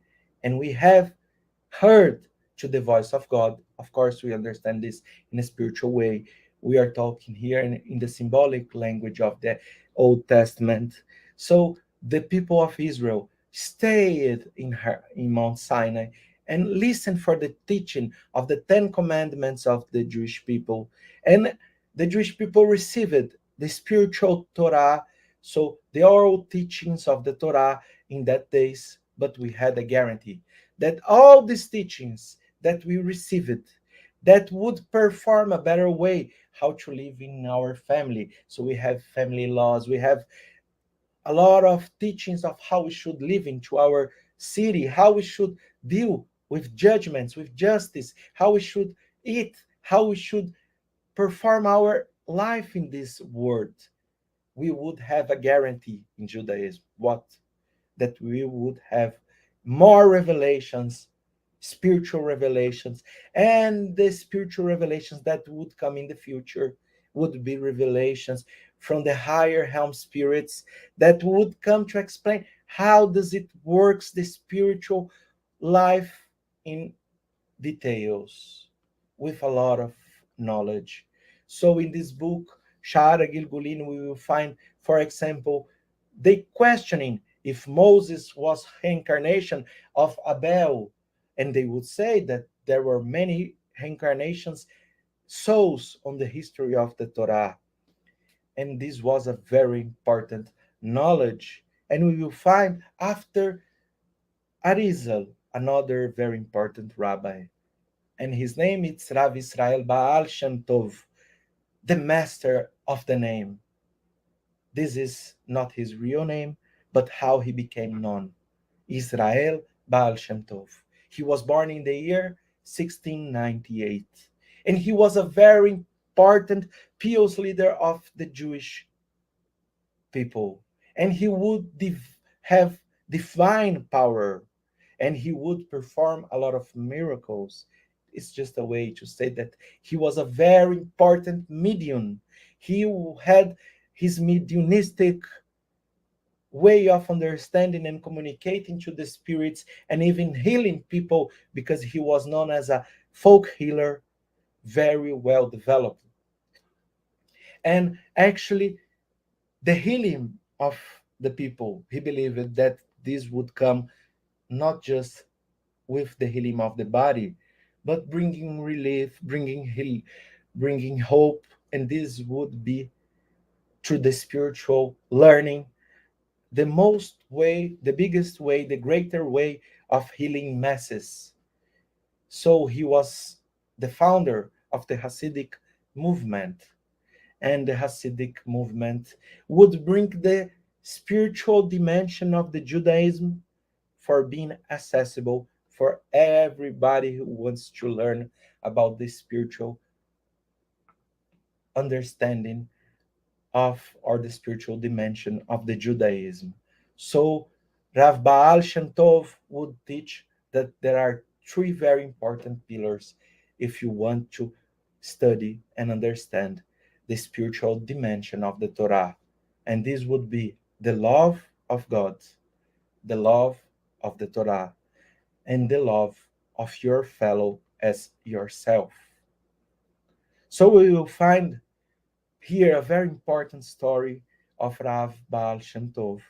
and we have heard to the voice of God. Of course, we understand this in a spiritual way. We are talking here in the symbolic language of the Old Testament. So the people of Israel stayed in Mount Sinai and listened for the teaching of the 10 commandments of the Jewish people. And the Jewish people received the spiritual Torah So the oral teachings of the Torah in that days, but we had a guarantee that all these teachings that we received that would perform a better way how to live in our family. So we have family laws, we have a lot of teachings of how we should live into our city, how we should deal with judgments, with justice, how we should eat, how we should perform our life in this world. We would have a guarantee in Judaism. What? That we would have more revelations, spiritual revelations, and the spiritual revelations that would come in the future would be revelations from the higher helm spirits that would come to explain how does it works the spiritual life in details with a lot of knowledge. So in this book, Shara Gilgulin, we will find, for example, they questioning if Moses was reincarnation of Abel, and they would say that there were many reincarnations, souls on the history of the Torah, and this was a very important knowledge. And we will find after Arizal, another very important rabbi, and his name is Rav Israel Baal Shem Tov, the master of the name. This is not his real name, but how he became known. Israel Baal Shem Tov. He was born in the year 1698, and he was a very important pious leader of the Jewish people. And he would have divine power, and he would perform a lot of miracles. It's just a way to say that he was a very important medium. He had his mediumistic way of understanding and communicating to the spirits and even healing people because he was known as a folk healer, very well developed. And actually, the healing of the people, he believed that this would come not just with the healing of the body, but bringing relief, bringing hope, and this would be through the spiritual learning, the most way, the biggest way, the greater way of healing masses. So he was the founder of the Hasidic movement, and the Hasidic movement would bring the spiritual dimension of the Judaism for being accessible for everybody who wants to learn about the spiritual understanding of or the spiritual dimension of the Judaism. So Rav Baal Shem Tov would teach that there are three very important pillars if you want to study and understand the spiritual dimension of the Torah. And this would be the love of God, the love of the Torah, and the love of your fellow as yourself. So we will find here a very important story of Rav Baal Shem Tov.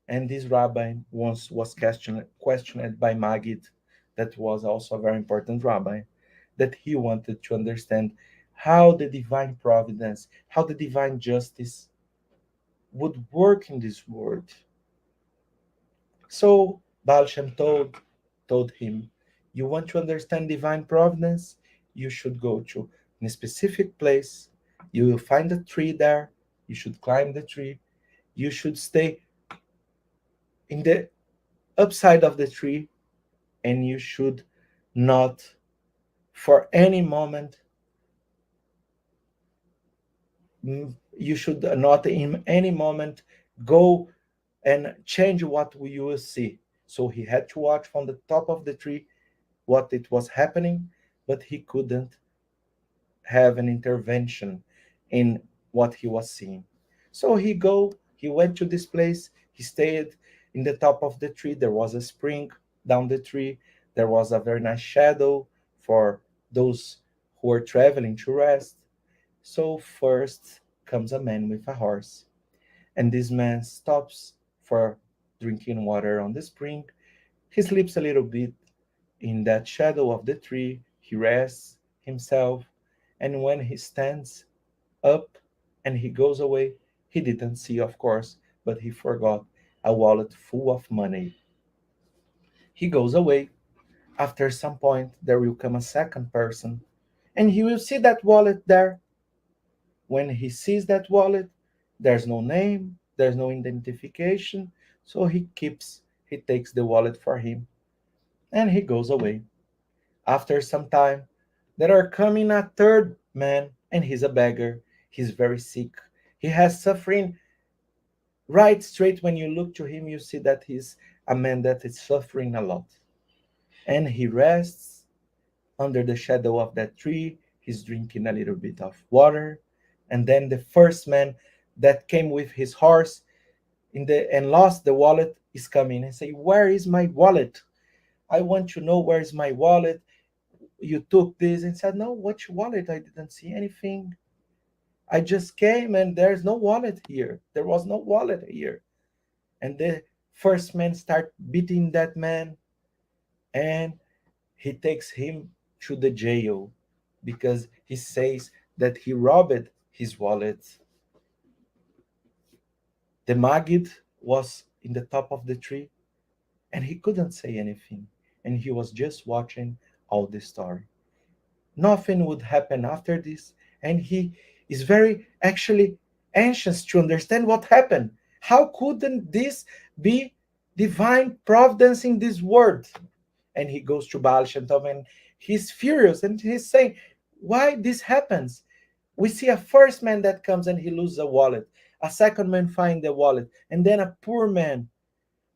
And this rabbi once was questioned by Magid, that was also a very important rabbi, that he wanted to understand how the divine providence, how the divine justice would work in this world. So Baal Shem Tov told him, you want to understand divine providence? You should go to a specific place. You will find a tree there. You should climb the tree. You should stay in the upside of the tree, and you should not for any moment, you should not in any moment go and change what you will see. So he had to watch from the top of the tree what it was happening, but he couldn't have an intervention in what he was seeing. So he went to this place, he stayed in the top of the tree. There was a spring down the tree. There was a very nice shadow for those who were traveling to rest. So first comes a man with a horse, and this man stops for drinking water on the spring. He sleeps a little bit in that shadow of the tree. He rests himself, and when he stands up and he goes away, He didn't see, of course, but he forgot a wallet full of money. He goes away. After some point, there will come a second person, and he will see that wallet there. When he sees that wallet, there's no name, there's no identification, so he takes the wallet for him, and he goes away. After some time, there are coming a third man, and he's a beggar. He's very sick. He has suffering. Right straight when you look to him, you see that he's a man that is suffering a lot. And he rests under the shadow of that tree. He's drinking a little bit of water. And then the first man that came with his horse and lost the wallet is coming and say, "Where is my wallet? I want to know where is my wallet. You took this." And said, "No, what wallet? I didn't see anything. I just came and there's no wallet here. There was no wallet here." And the first man start beating that man, and he takes him to the jail because he says that he robbed his wallet. The Maggid was in the top of the tree, and he couldn't say anything, and he was just watching all the story. Nothing would happen after this, and he is very actually anxious to understand what happened. How couldn't this be divine providence in this world? And he goes to Baal Shem Tov, and he's furious, and he's saying, "Why this happens? We see a first man that comes and he loses a wallet, a second man finds the wallet, and then a poor man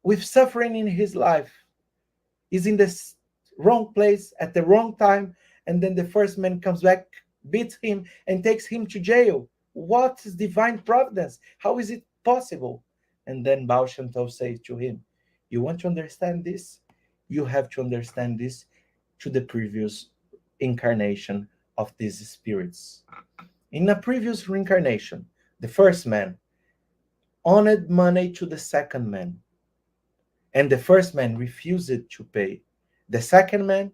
with suffering in his life is in the wrong place at the wrong time, and then the first man comes back, beats him, and takes him to jail. What is divine providence? How is it possible?" And then Baal Shem Tov says to him, "You want to understand this? You have to understand this to the previous incarnation of these spirits. In a previous reincarnation, the first man owed money to the second man, and the first man refused to pay. The second man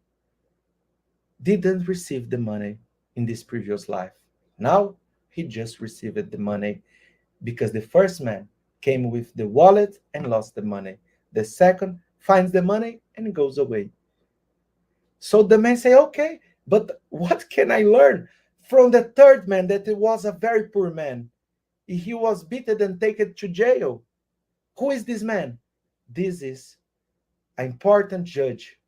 didn't receive the money in this previous life. Now he just received the money because the first man came with the wallet and lost the money. The second finds the money and goes away. So the man say, "Okay, but what can I learn from the third man that was a very poor man? He was beaten and taken to jail. Who is this man?" This is an important judge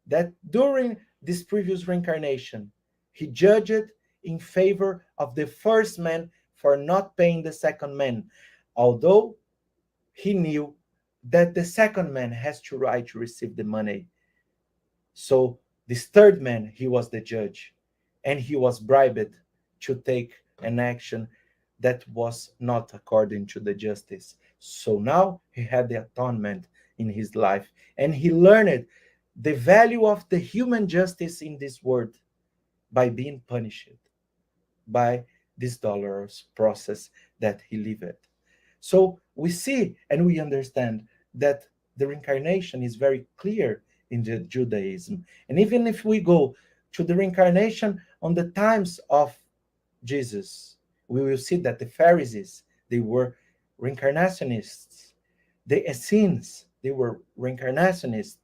that during this previous reincarnation, he judged in favor of the first man for not paying the second man, although he knew that the second man has to right to receive the money. So this third man, he was the judge, and he was bribed to take an action that was not according to the justice. So now he had the atonement in his life, and he learned the value of the human justice in this world by being punished by this dolorous process that he lived. So we see and we understand that the reincarnation is very clear in the Judaism. And even if we go to the reincarnation on the times of Jesus, we will see that the Pharisees, they were reincarnationists. The Essenes, they were reincarnationists.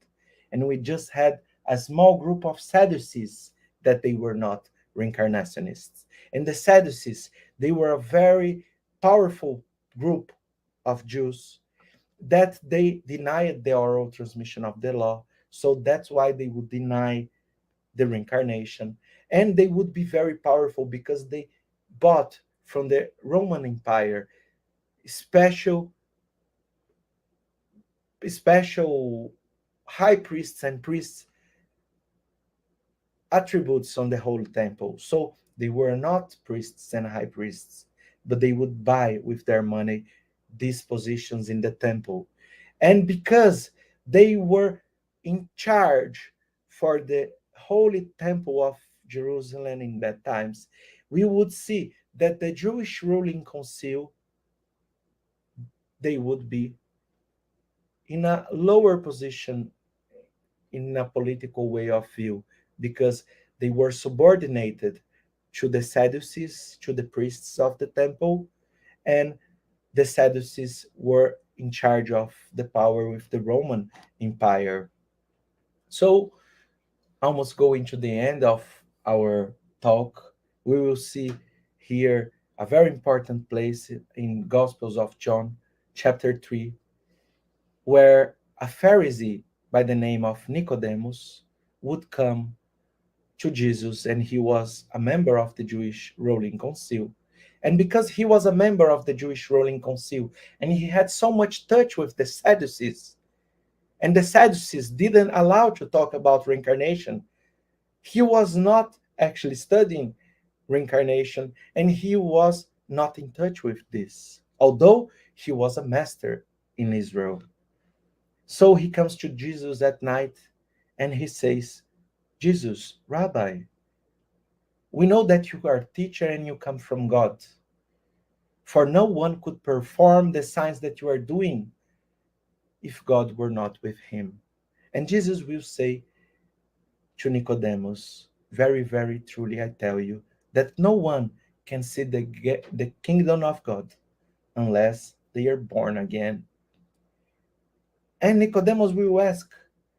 And we just had a small group of Sadducees that they were not reincarnationists. And the Sadducees, they were a very powerful group of Jews that they denied the oral transmission of the law. So that's why they would deny the reincarnation. And they would be very powerful because they bought from the Roman Empire special high priests and priests attributes on the whole temple. So they were not priests and high priests, but they would buy with their money these positions in the temple. And because they were in charge for the holy temple of Jerusalem in that times, we would see that the Jewish ruling council, they would be in a lower position in a political way of view, because they were subordinated to the Sadducees, to the priests of the temple, and the Sadducees were in charge of the power with the Roman Empire. So, almost going to the end of our talk, we will see here a very important place in Gospels of John, chapter 3, where a Pharisee by the name of Nicodemus would come to Jesus, and he was a member of the Jewish ruling council. And because he was a member of the Jewish ruling council, and he had so much touch with the Sadducees, and the Sadducees didn't allow to talk about reincarnation, he was not actually studying reincarnation, and he was not in touch with this, although he was a master in Israel. So he comes to Jesus at night and he says, Jesus, Rabbi, we know that you are a teacher and you come from God. For no one could perform the signs that you are doing if God were not with him. And Jesus will say to Nicodemus, very, very truly, I tell you, that no one can see the kingdom of God unless they are born again. And Nicodemus will ask,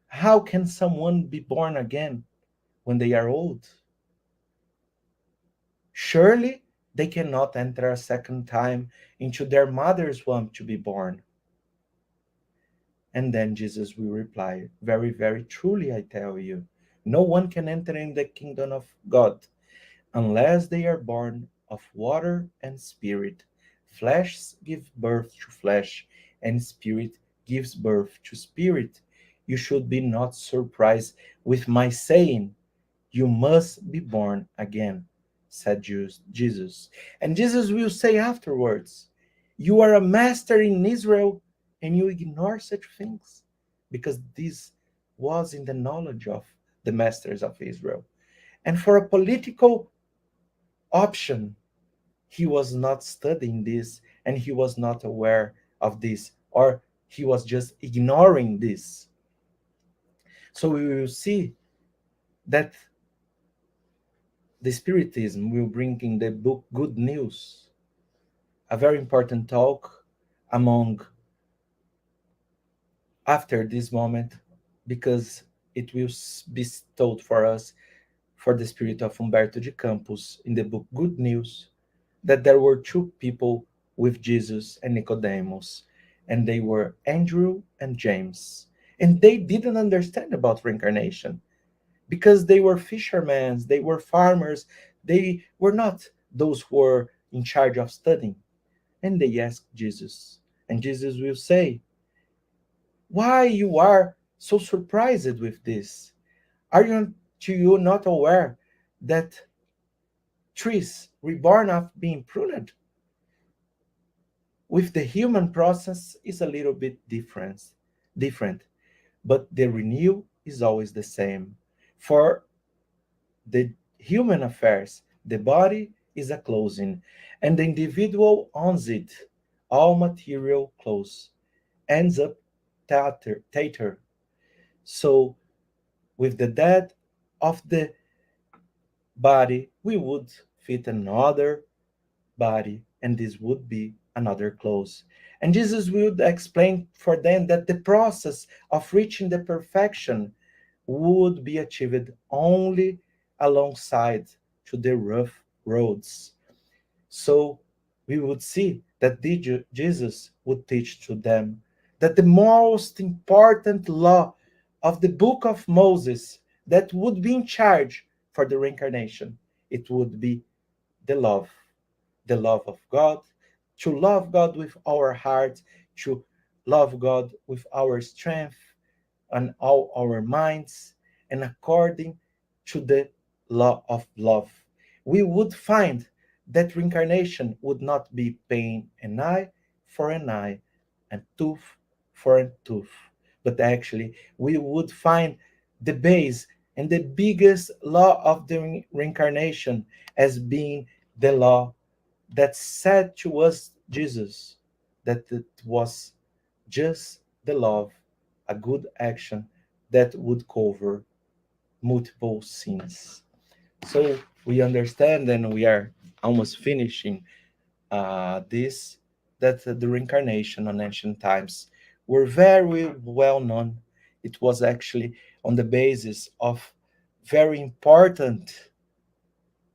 how can someone be born again when they are old? Surely they cannot enter a second time into their mother's womb to be born. And then Jesus will reply, very, very truly, I tell you, no one can enter in the kingdom of God unless they are born of water and spirit. Flesh gives birth to flesh, and spirit gives birth to spirit. You should be not surprised with my saying, you must be born again, said Jesus. And Jesus will say afterwards, you are a master in Israel and you ignore such things, because this was in the knowledge of the masters of Israel. And for a political option, he was not studying this and he was not aware of this, or he was just ignoring this. So we will see that the Spiritism will bring in the book Good News a very important talk among after this moment, because it will be told for us for the spirit of Humberto de Campos in the book Good News that there were two people with Jesus and Nicodemus, and they were Andrew and James, and they didn't understand about reincarnation because they were fishermen, they were farmers, they were not those who were in charge of studying. And they asked Jesus, and Jesus will say, why you are so surprised with this? Are you not aware that trees reborn after being pruned? With the human process is a little bit different, but the renewal is always the same. For the human affairs, the body is a closing, and the individual owns it. All material close ends up tater. So, with the death of the body, we would fit another body, and this would be another close. And Jesus would explain for them that the process of reaching the perfection would be achieved only alongside to the rough roads. So we would see that Jesus would teach to them that the most important law of the book of Moses that would be in charge for the reincarnation, it would be the love of God, to love God with our heart, to love God with our strength and all our minds, and according to the law of love. We would find that reincarnation would not be paying an eye for an eye and tooth for a tooth, but actually we would find the base and the biggest law of the reincarnation as being the law that said to us Jesus that it was just the love, a good action that would cover multiple sins. So we understand, and we are almost finishing this that the reincarnation on ancient times were very well known. It was actually on the basis of very important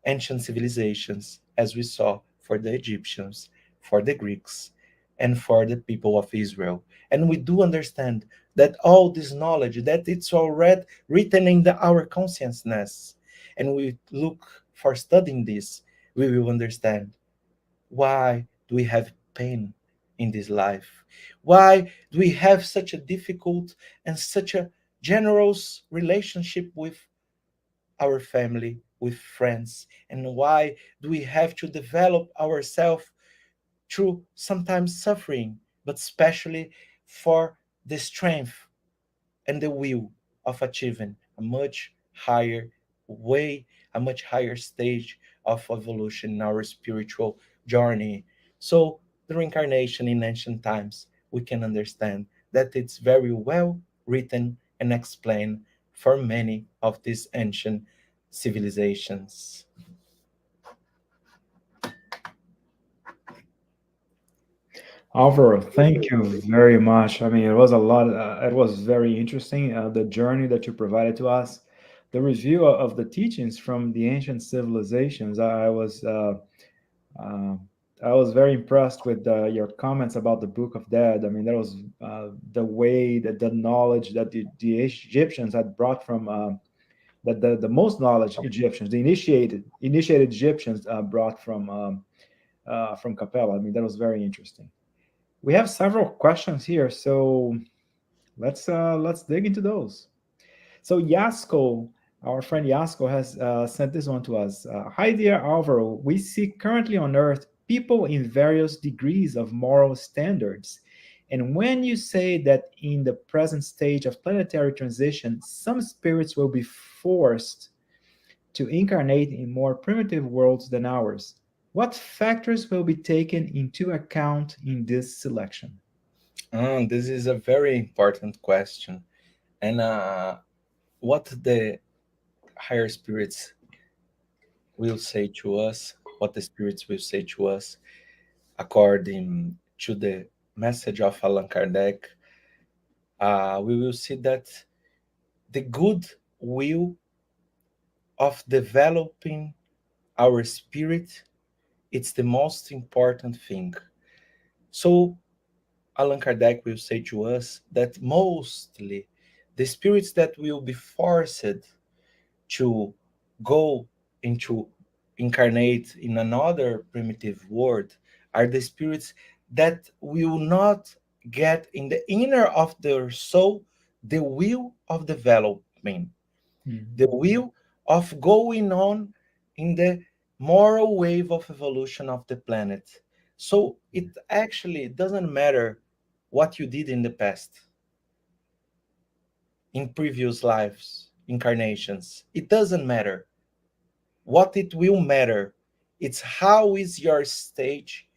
ancient civilizations, as we saw for the Egyptians, for the Greeks, and for the people of Israel. And we do understand that all this knowledge, that it's already written in our consciousness, and we look for studying this, we will understand why do we have pain in this life? Why do we have such a difficult and such a generous relationship with our family, with friends? And why do we have to develop ourselves through sometimes suffering, but especially for the strength and the will of achieving a much higher way, a much higher stage of evolution in our spiritual journey? So, the reincarnation in ancient times, we can understand that it's very well written and explained for many of these ancient civilizations. Alvaro, thank you very much. I mean, it was a lot. It was very interesting. The journey that you provided to us, the review of the teachings from the ancient civilizations. Uh, I was very impressed with your comments about the Book of Dead. I mean, that was the way that the knowledge that the Egyptians had brought from that the most knowledge Egyptians, the initiated Egyptians brought from Capella. I mean, that was very interesting. We have several questions here, so let's dig into those. So Yasko, our friend Yasko, has sent this one to us. Hi, dear Alvaro. We see currently on Earth people in various degrees of moral standards. And when you say that in the present stage of planetary transition, some spirits will be forced to incarnate in more primitive worlds than ours, what factors will be taken into account in this selection? This is a very important question. And what the higher spirits will say to us, what the spirits will say to us, according to the message of Allan Kardec, we will see that the good will of developing our spirit, it's the most important thing. So Allan Kardec will say to us that mostly the spirits that will be forced to go into incarnate in another primitive world are the spirits that will not get in the inner of their soul the will of development, the will of going on in the moral wave of evolution of the planet. So it actually doesn't matter what you did in the past, in previous lives, incarnations. It doesn't matter. What it will matter, it's how is your stage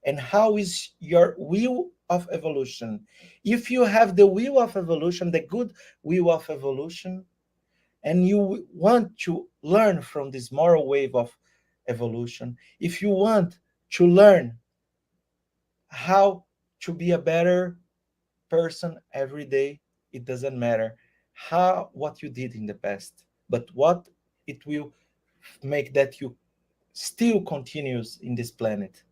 and how is your will of evolution. If you have the will of evolution, the good will of evolution, and you want to learn from this moral wave of evolution, if you want to learn how to be a better person every day, it doesn't matter how what you did in the past, but what it will make that you still continues in this planet.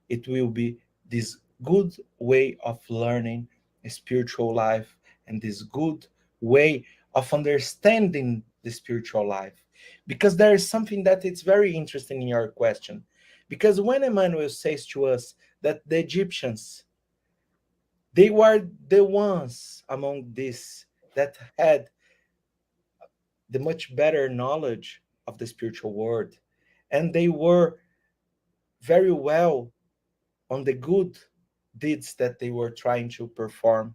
It will be this good way of learning a spiritual life and this good way of understanding the spiritual life. Because there is something that it's very interesting in your question. Because when Emmanuel says to us that the Egyptians, they were the ones among these that had the much better knowledge of the spiritual world, and they were very well on the good deeds that they were trying to perform.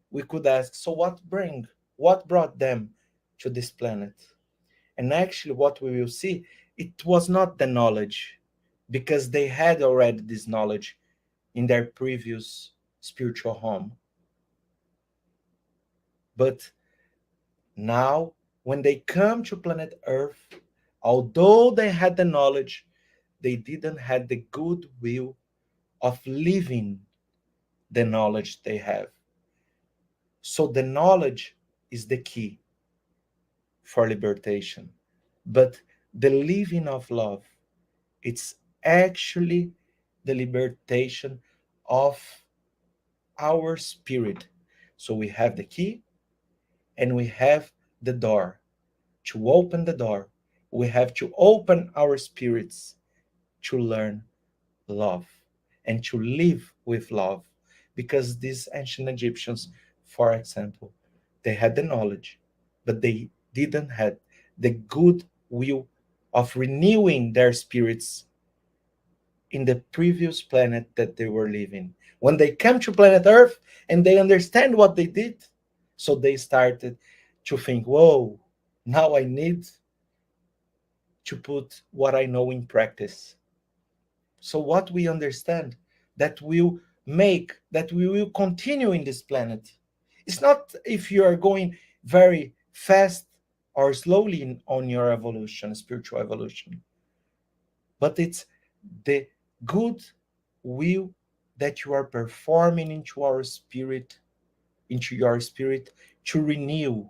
We could ask, so what brought them to this planet? And actually what we will see, it was not the knowledge, because they had already this knowledge in their previous spiritual home. But now when they come to planet Earth, although they had the knowledge, they didn't have the goodwill of living the knowledge they have. So the knowledge is the key for libertation. But the living of love, it's actually the libertation of our spirit. So we have the key and we have the door. To open the door, we have to open our spirits to learn love and to live with love. Because these ancient Egyptians, for example, they had the knowledge, but they didn't have the good will of renewing their spirits in the previous planet that they were living. When they came to planet Earth and they understand what they did, so they started to think, whoa, now I need to put what I know in practice. So what we understand that will make that we will continue in this planet. It's not if you are going very fast or slowly on your evolution, spiritual evolution, but it's the good will that you are performing into your spirit to renew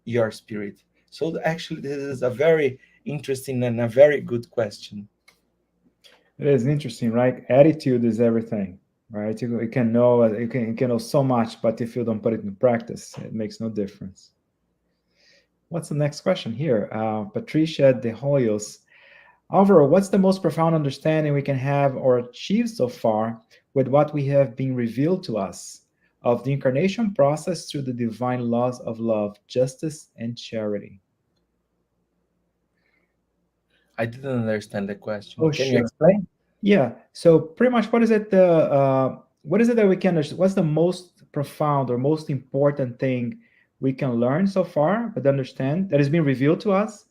your spirit. So actually, this is a very interesting and a very good question. It is interesting, right? Attitude is everything, right? You can know you can know so much, but if you don't put it in practice, it makes no difference. What's the next question here? Patricia De Hoyos. Álvaro, what's the most profound understanding we can have or achieve so far with what we have been revealed to us of the incarnation process through the divine laws of love, justice, and charity? I didn't understand the question. Oh, Can you sure. explain? Yeah. So pretty much, what is it that we can? What's the most profound or most important thing we can learn so far, but understand that has been revealed to us,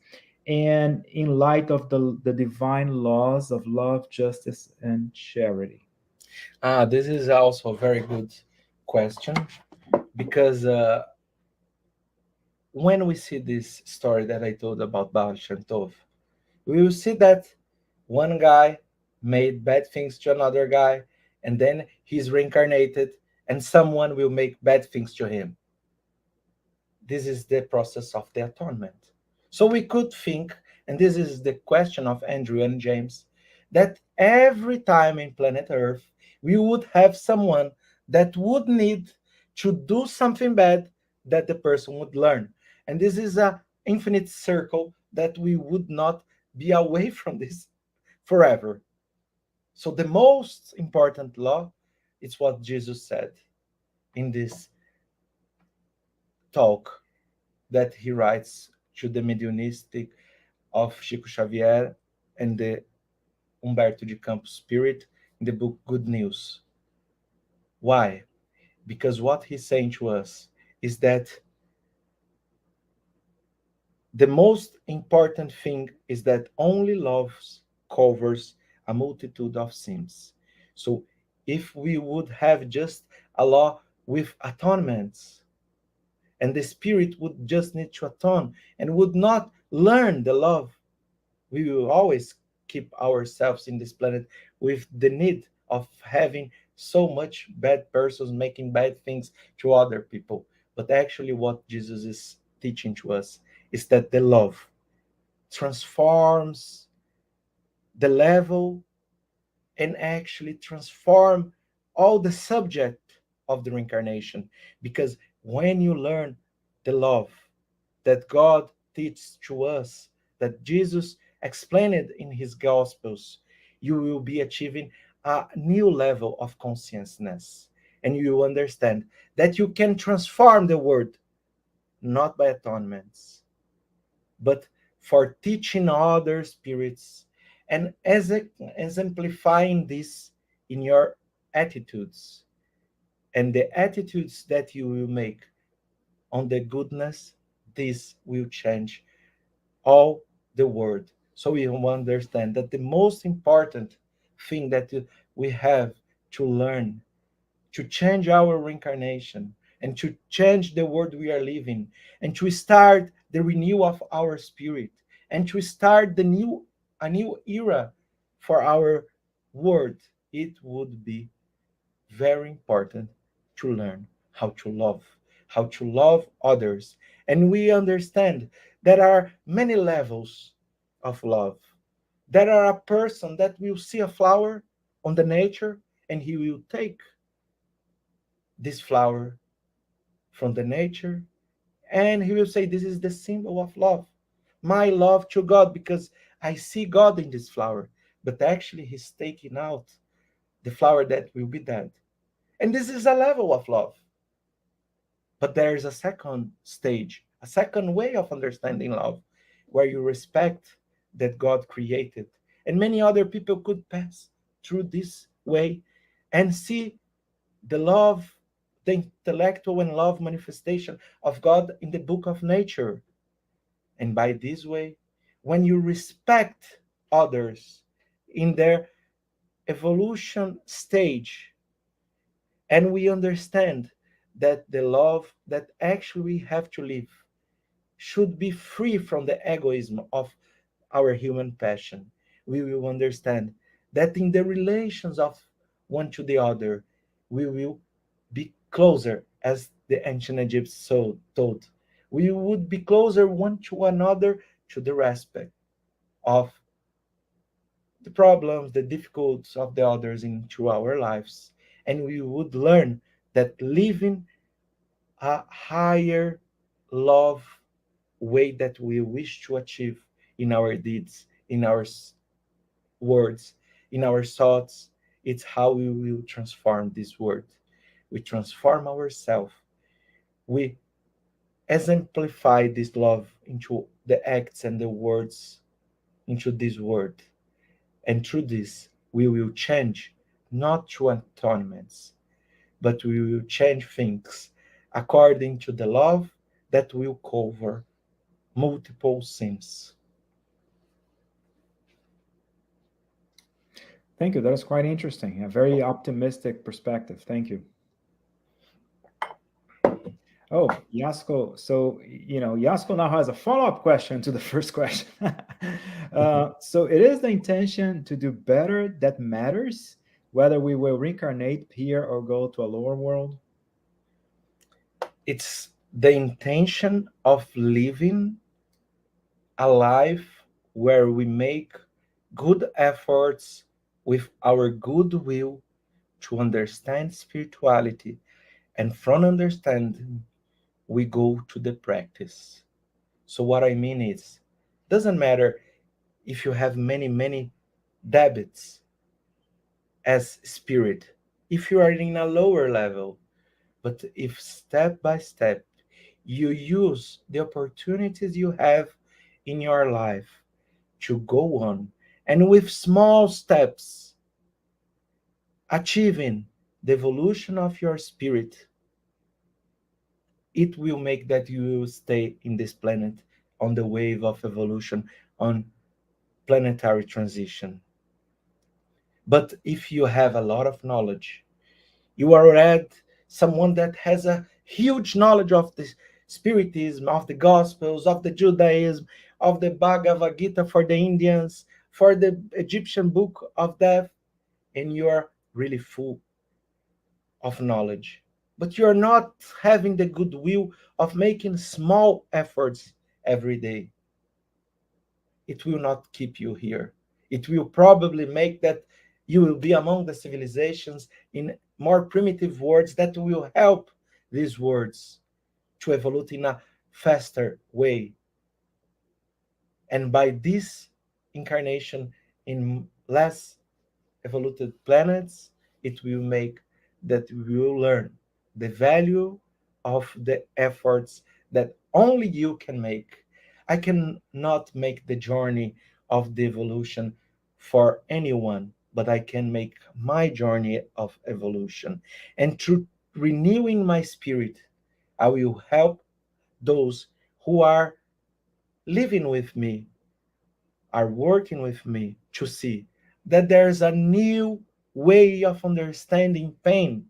and in light of the divine laws of love, justice, and charity? This is also a very good question because when we see this story that I told about Baal Shem Tov, we will see that one guy made bad things to another guy, and then he's reincarnated, and someone will make bad things to him. This is the process of the atonement. So we could think, and this is the question of Andrew and James, that every time in planet Earth, we would have someone that would need to do something bad that the person would learn. And this is a infinite circle that we would not be away from this forever. So the most important law is what Jesus said in this talk that he writes to the mediumistic of Chico Xavier and the Humberto de Campos spirit in the book Good News. Why? Because what he's saying to us is that the most important thing is that only love covers a multitude of sins. So if we would have just a law with atonements, and the spirit would just need to atone and would not learn the love, we will always keep ourselves in this planet with the need of having so much bad persons making bad things to other people. But actually, what Jesus is teaching to us is that the love transforms the level and actually transform all the subject of the reincarnation. Because when you learn the love that God teaches to us, that Jesus explained it in his Gospels, you will be achieving a new level of consciousness. And you will understand that you can transform the world not by atonements, but for teaching other spirits and exemplifying this in your attitudes. And the attitudes that you will make on the goodness, this will change all the world. So we understand that the most important thing that we have to learn to change our reincarnation and to change the world we are living and to start the renewal of our spirit and to start a new era for our world it would be very important to learn how to love others. And we understand there are many levels of love. There are a person that will see a flower on the nature and he will take this flower from the nature and he will say, this is the symbol of love, my love to God, because I see God in this flower. But actually, he's taking out the flower that will be dead. And this is a level of love. But there is a second stage, a second way of understanding love, where you respect that God created. And many other people could pass through this way and see the love, the intellectual and love manifestation of God in the book of nature. And by this way, when you respect others in their evolution stage, and we understand that the love that actually we have to live should be free from the egoism of our human passion, we will understand that in the relations of one to the other, we will be closer, as the ancient Egyptians so told. We would be closer one to another to the respect of the problems, the difficulties of the others into our lives. And we would learn that living a higher love way that we wish to achieve in our deeds, in our words, in our thoughts, it's how we will transform this world. We transform ourselves. We exemplify this love into the acts and the words into this world. And through this, we will change not through atonements, but we will change things according to the love that will cover multiple sins. Thank you. That is quite interesting. A very optimistic perspective. Thank you. Oh, Yasko. So, Yasko now has a follow-up question to the first question. So it is the intention to do better that matters, whether we will reincarnate here or go to a lower world? It's the intention of living a life where we make good efforts with our goodwill to understand spirituality, and from understanding we go to the practice. So what I mean is, doesn't matter if you have many debits as spirit, if you are in a lower level, but if step by step you use the opportunities you have in your life to go on, and with small steps achieving the evolution of your spirit, it will make that you will stay in this planet on the wave of evolution, on planetary transition. But if you have a lot of knowledge, you are already someone that has a huge knowledge of the spiritism, of the gospels, of the Judaism, of the Bhagavad Gita for the Indians, for the Egyptian book of death, and you are really full of knowledge, but you're not having the goodwill of making small efforts every day, it will not keep you here. It will probably make that you will be among the civilizations in more primitive words that will help these words to evolve in a faster way. And by this incarnation in less evolved planets, it will make that we will learn the value of the efforts that only you can make. I cannot make the journey of the evolution for anyone, but I can make my journey of evolution. And through renewing my spirit, I will help those who are living with me, are working with me, to see that there's a new way of understanding pain,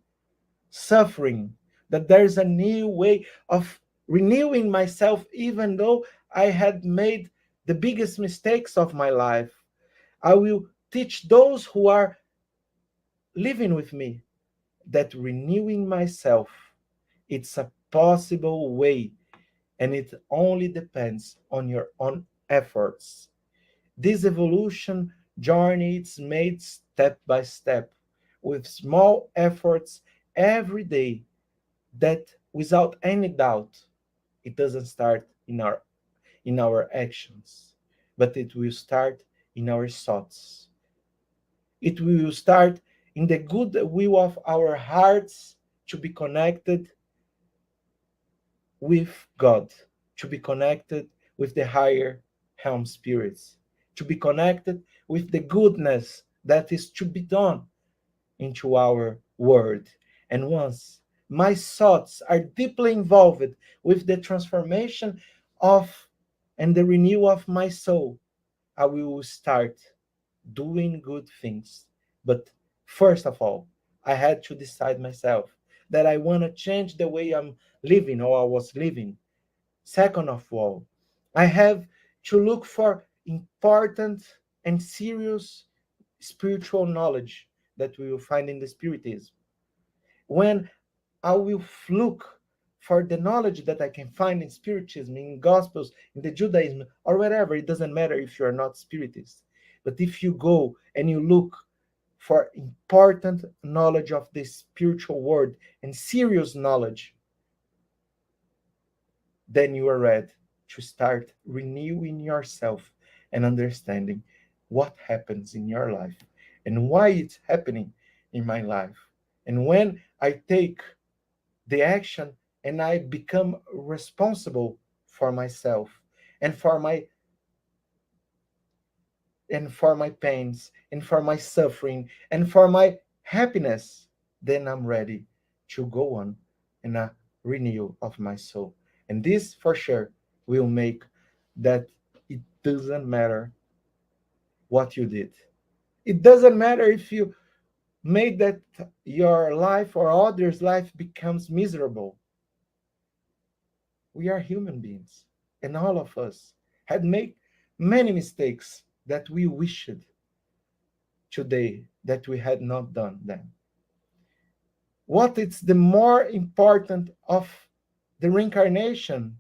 suffering, that there's a new way of renewing myself, even though I had made the biggest mistakes of my life. I will teach those who are living with me, that renewing myself, it's a possible way, and it only depends on your own efforts. This evolution journey is made step by step, with small efforts every day, that without any doubt, it doesn't start in our actions, but it will start in our thoughts. It will start in the good will of our hearts to be connected with God, to be connected with the higher helm spirits, to be connected with the goodness that is to be done into our world. And once my thoughts are deeply involved with the transformation of and the renewal of my soul, I will start doing good things. But first of all, I had to decide myself that I want to change the way I'm living or I was living. Second of all, I have to look for important and serious spiritual knowledge that we will find in the Spiritism. When I will look for the knowledge that I can find in Spiritism, in Gospels, in the Judaism, or wherever, it doesn't matter if you're not Spiritist. But if you go and you look for important knowledge of the spiritual world and serious knowledge, then you are ready to start renewing yourself and understanding what happens in your life and why it's happening in my life. And when I take the action and I become responsible for myself and for my pains and for my suffering and for my happiness, then I'm ready to go on in a renewal of my soul. And this for sure will make that it doesn't matter what you did. It doesn't matter if you made that your life or others' life becomes miserable. We are human beings, and all of us had made many mistakes that we wished today that we had not done them. What is the more important of the reincarnation,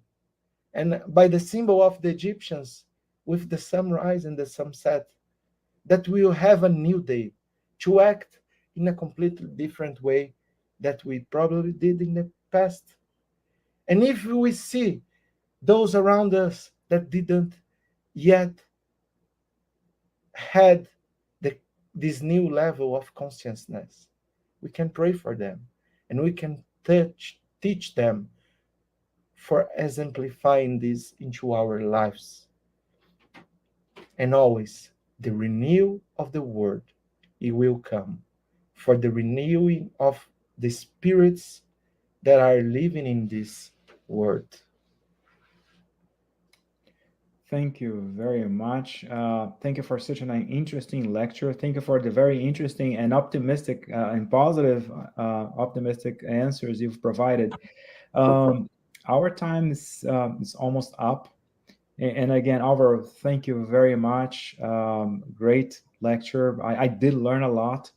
and by the symbol of the Egyptians with the sunrise and the sunset, that we will have a new day to act in a completely different way that we probably did in the past. And if we see those around us that didn't yet had this new level of consciousness, we can pray for them and we can teach them for exemplifying this into our lives. And always the renewal of the word, it will come for the renewing of the spirits that are living in this world. Thank you very much. Thank you for such an interesting lecture. Thank you for the very interesting and optimistic and positive, optimistic answers you've provided. Our time is almost up. And again, Alvaro, thank you very much. Great lecture. I did learn a lot.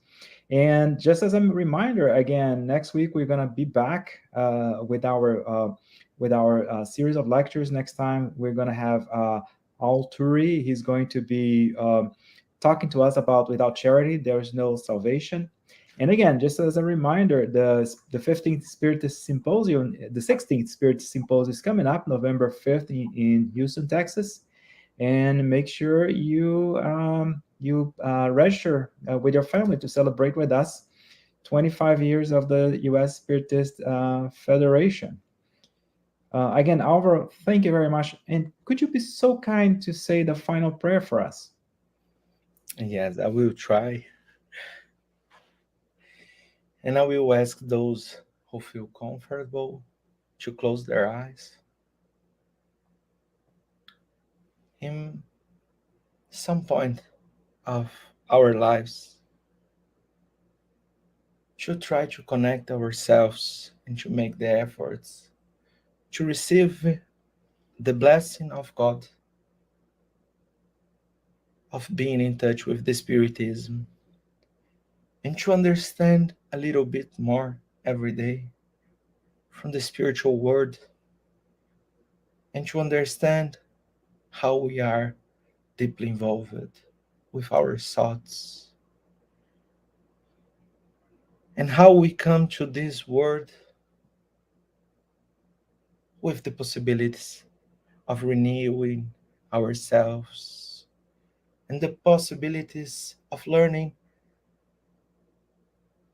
And just as a reminder, again, next week we're gonna be back with our series of lectures. Next time we're gonna have Al Turi. He's going to be talking to us about without charity there is no salvation. And again, just as a reminder, the 15th Spiritist Symposium, the 16th Spiritist Symposium is coming up November 5th in Houston, Texas. And make sure you register with your family to celebrate with us 25 years of the U.S. Spiritist Federation. Again, Alvaro, thank you very much. And could you be so kind to say the final prayer for us? Yes, I will try. And I will ask those who feel comfortable to close their eyes. In some point of our lives, to try to connect ourselves and to make the efforts to receive the blessing of God, of being in touch with the Spiritism, and to understand a little bit more every day from the spiritual world, and to understand how we are deeply involved with our thoughts, and how we come to this world with the possibilities of renewing ourselves and the possibilities of learning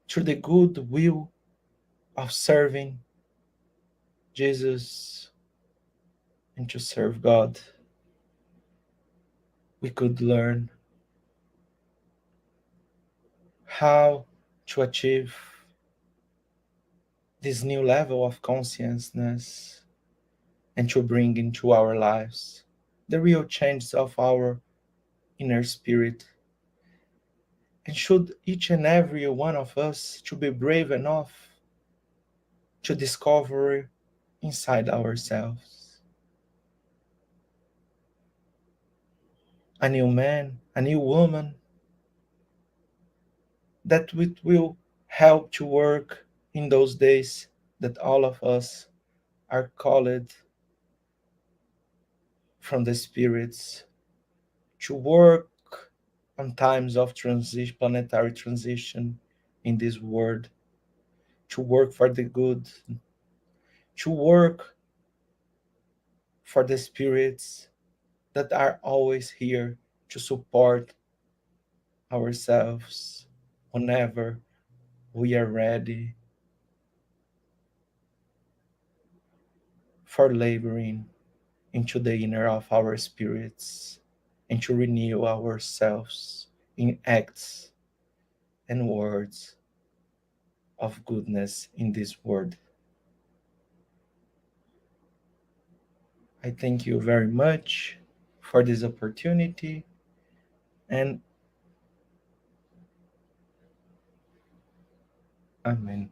through the good will of serving Jesus and to serve God. We could learn how to achieve this new level of consciousness and to bring into our lives the real change of our inner spirit. And should each and every one of us to be brave enough to discover inside ourselves a new man, a new woman that will help to work in those days that all of us are called from the spirits to work on times of transition, planetary transition in this world, to work for the good, to work for the spirits that are always here to support ourselves whenever we are ready for laboring into the inner of our spirits and to renew ourselves in acts and words of goodness in this world. I thank you very much for this opportunity, and Amen.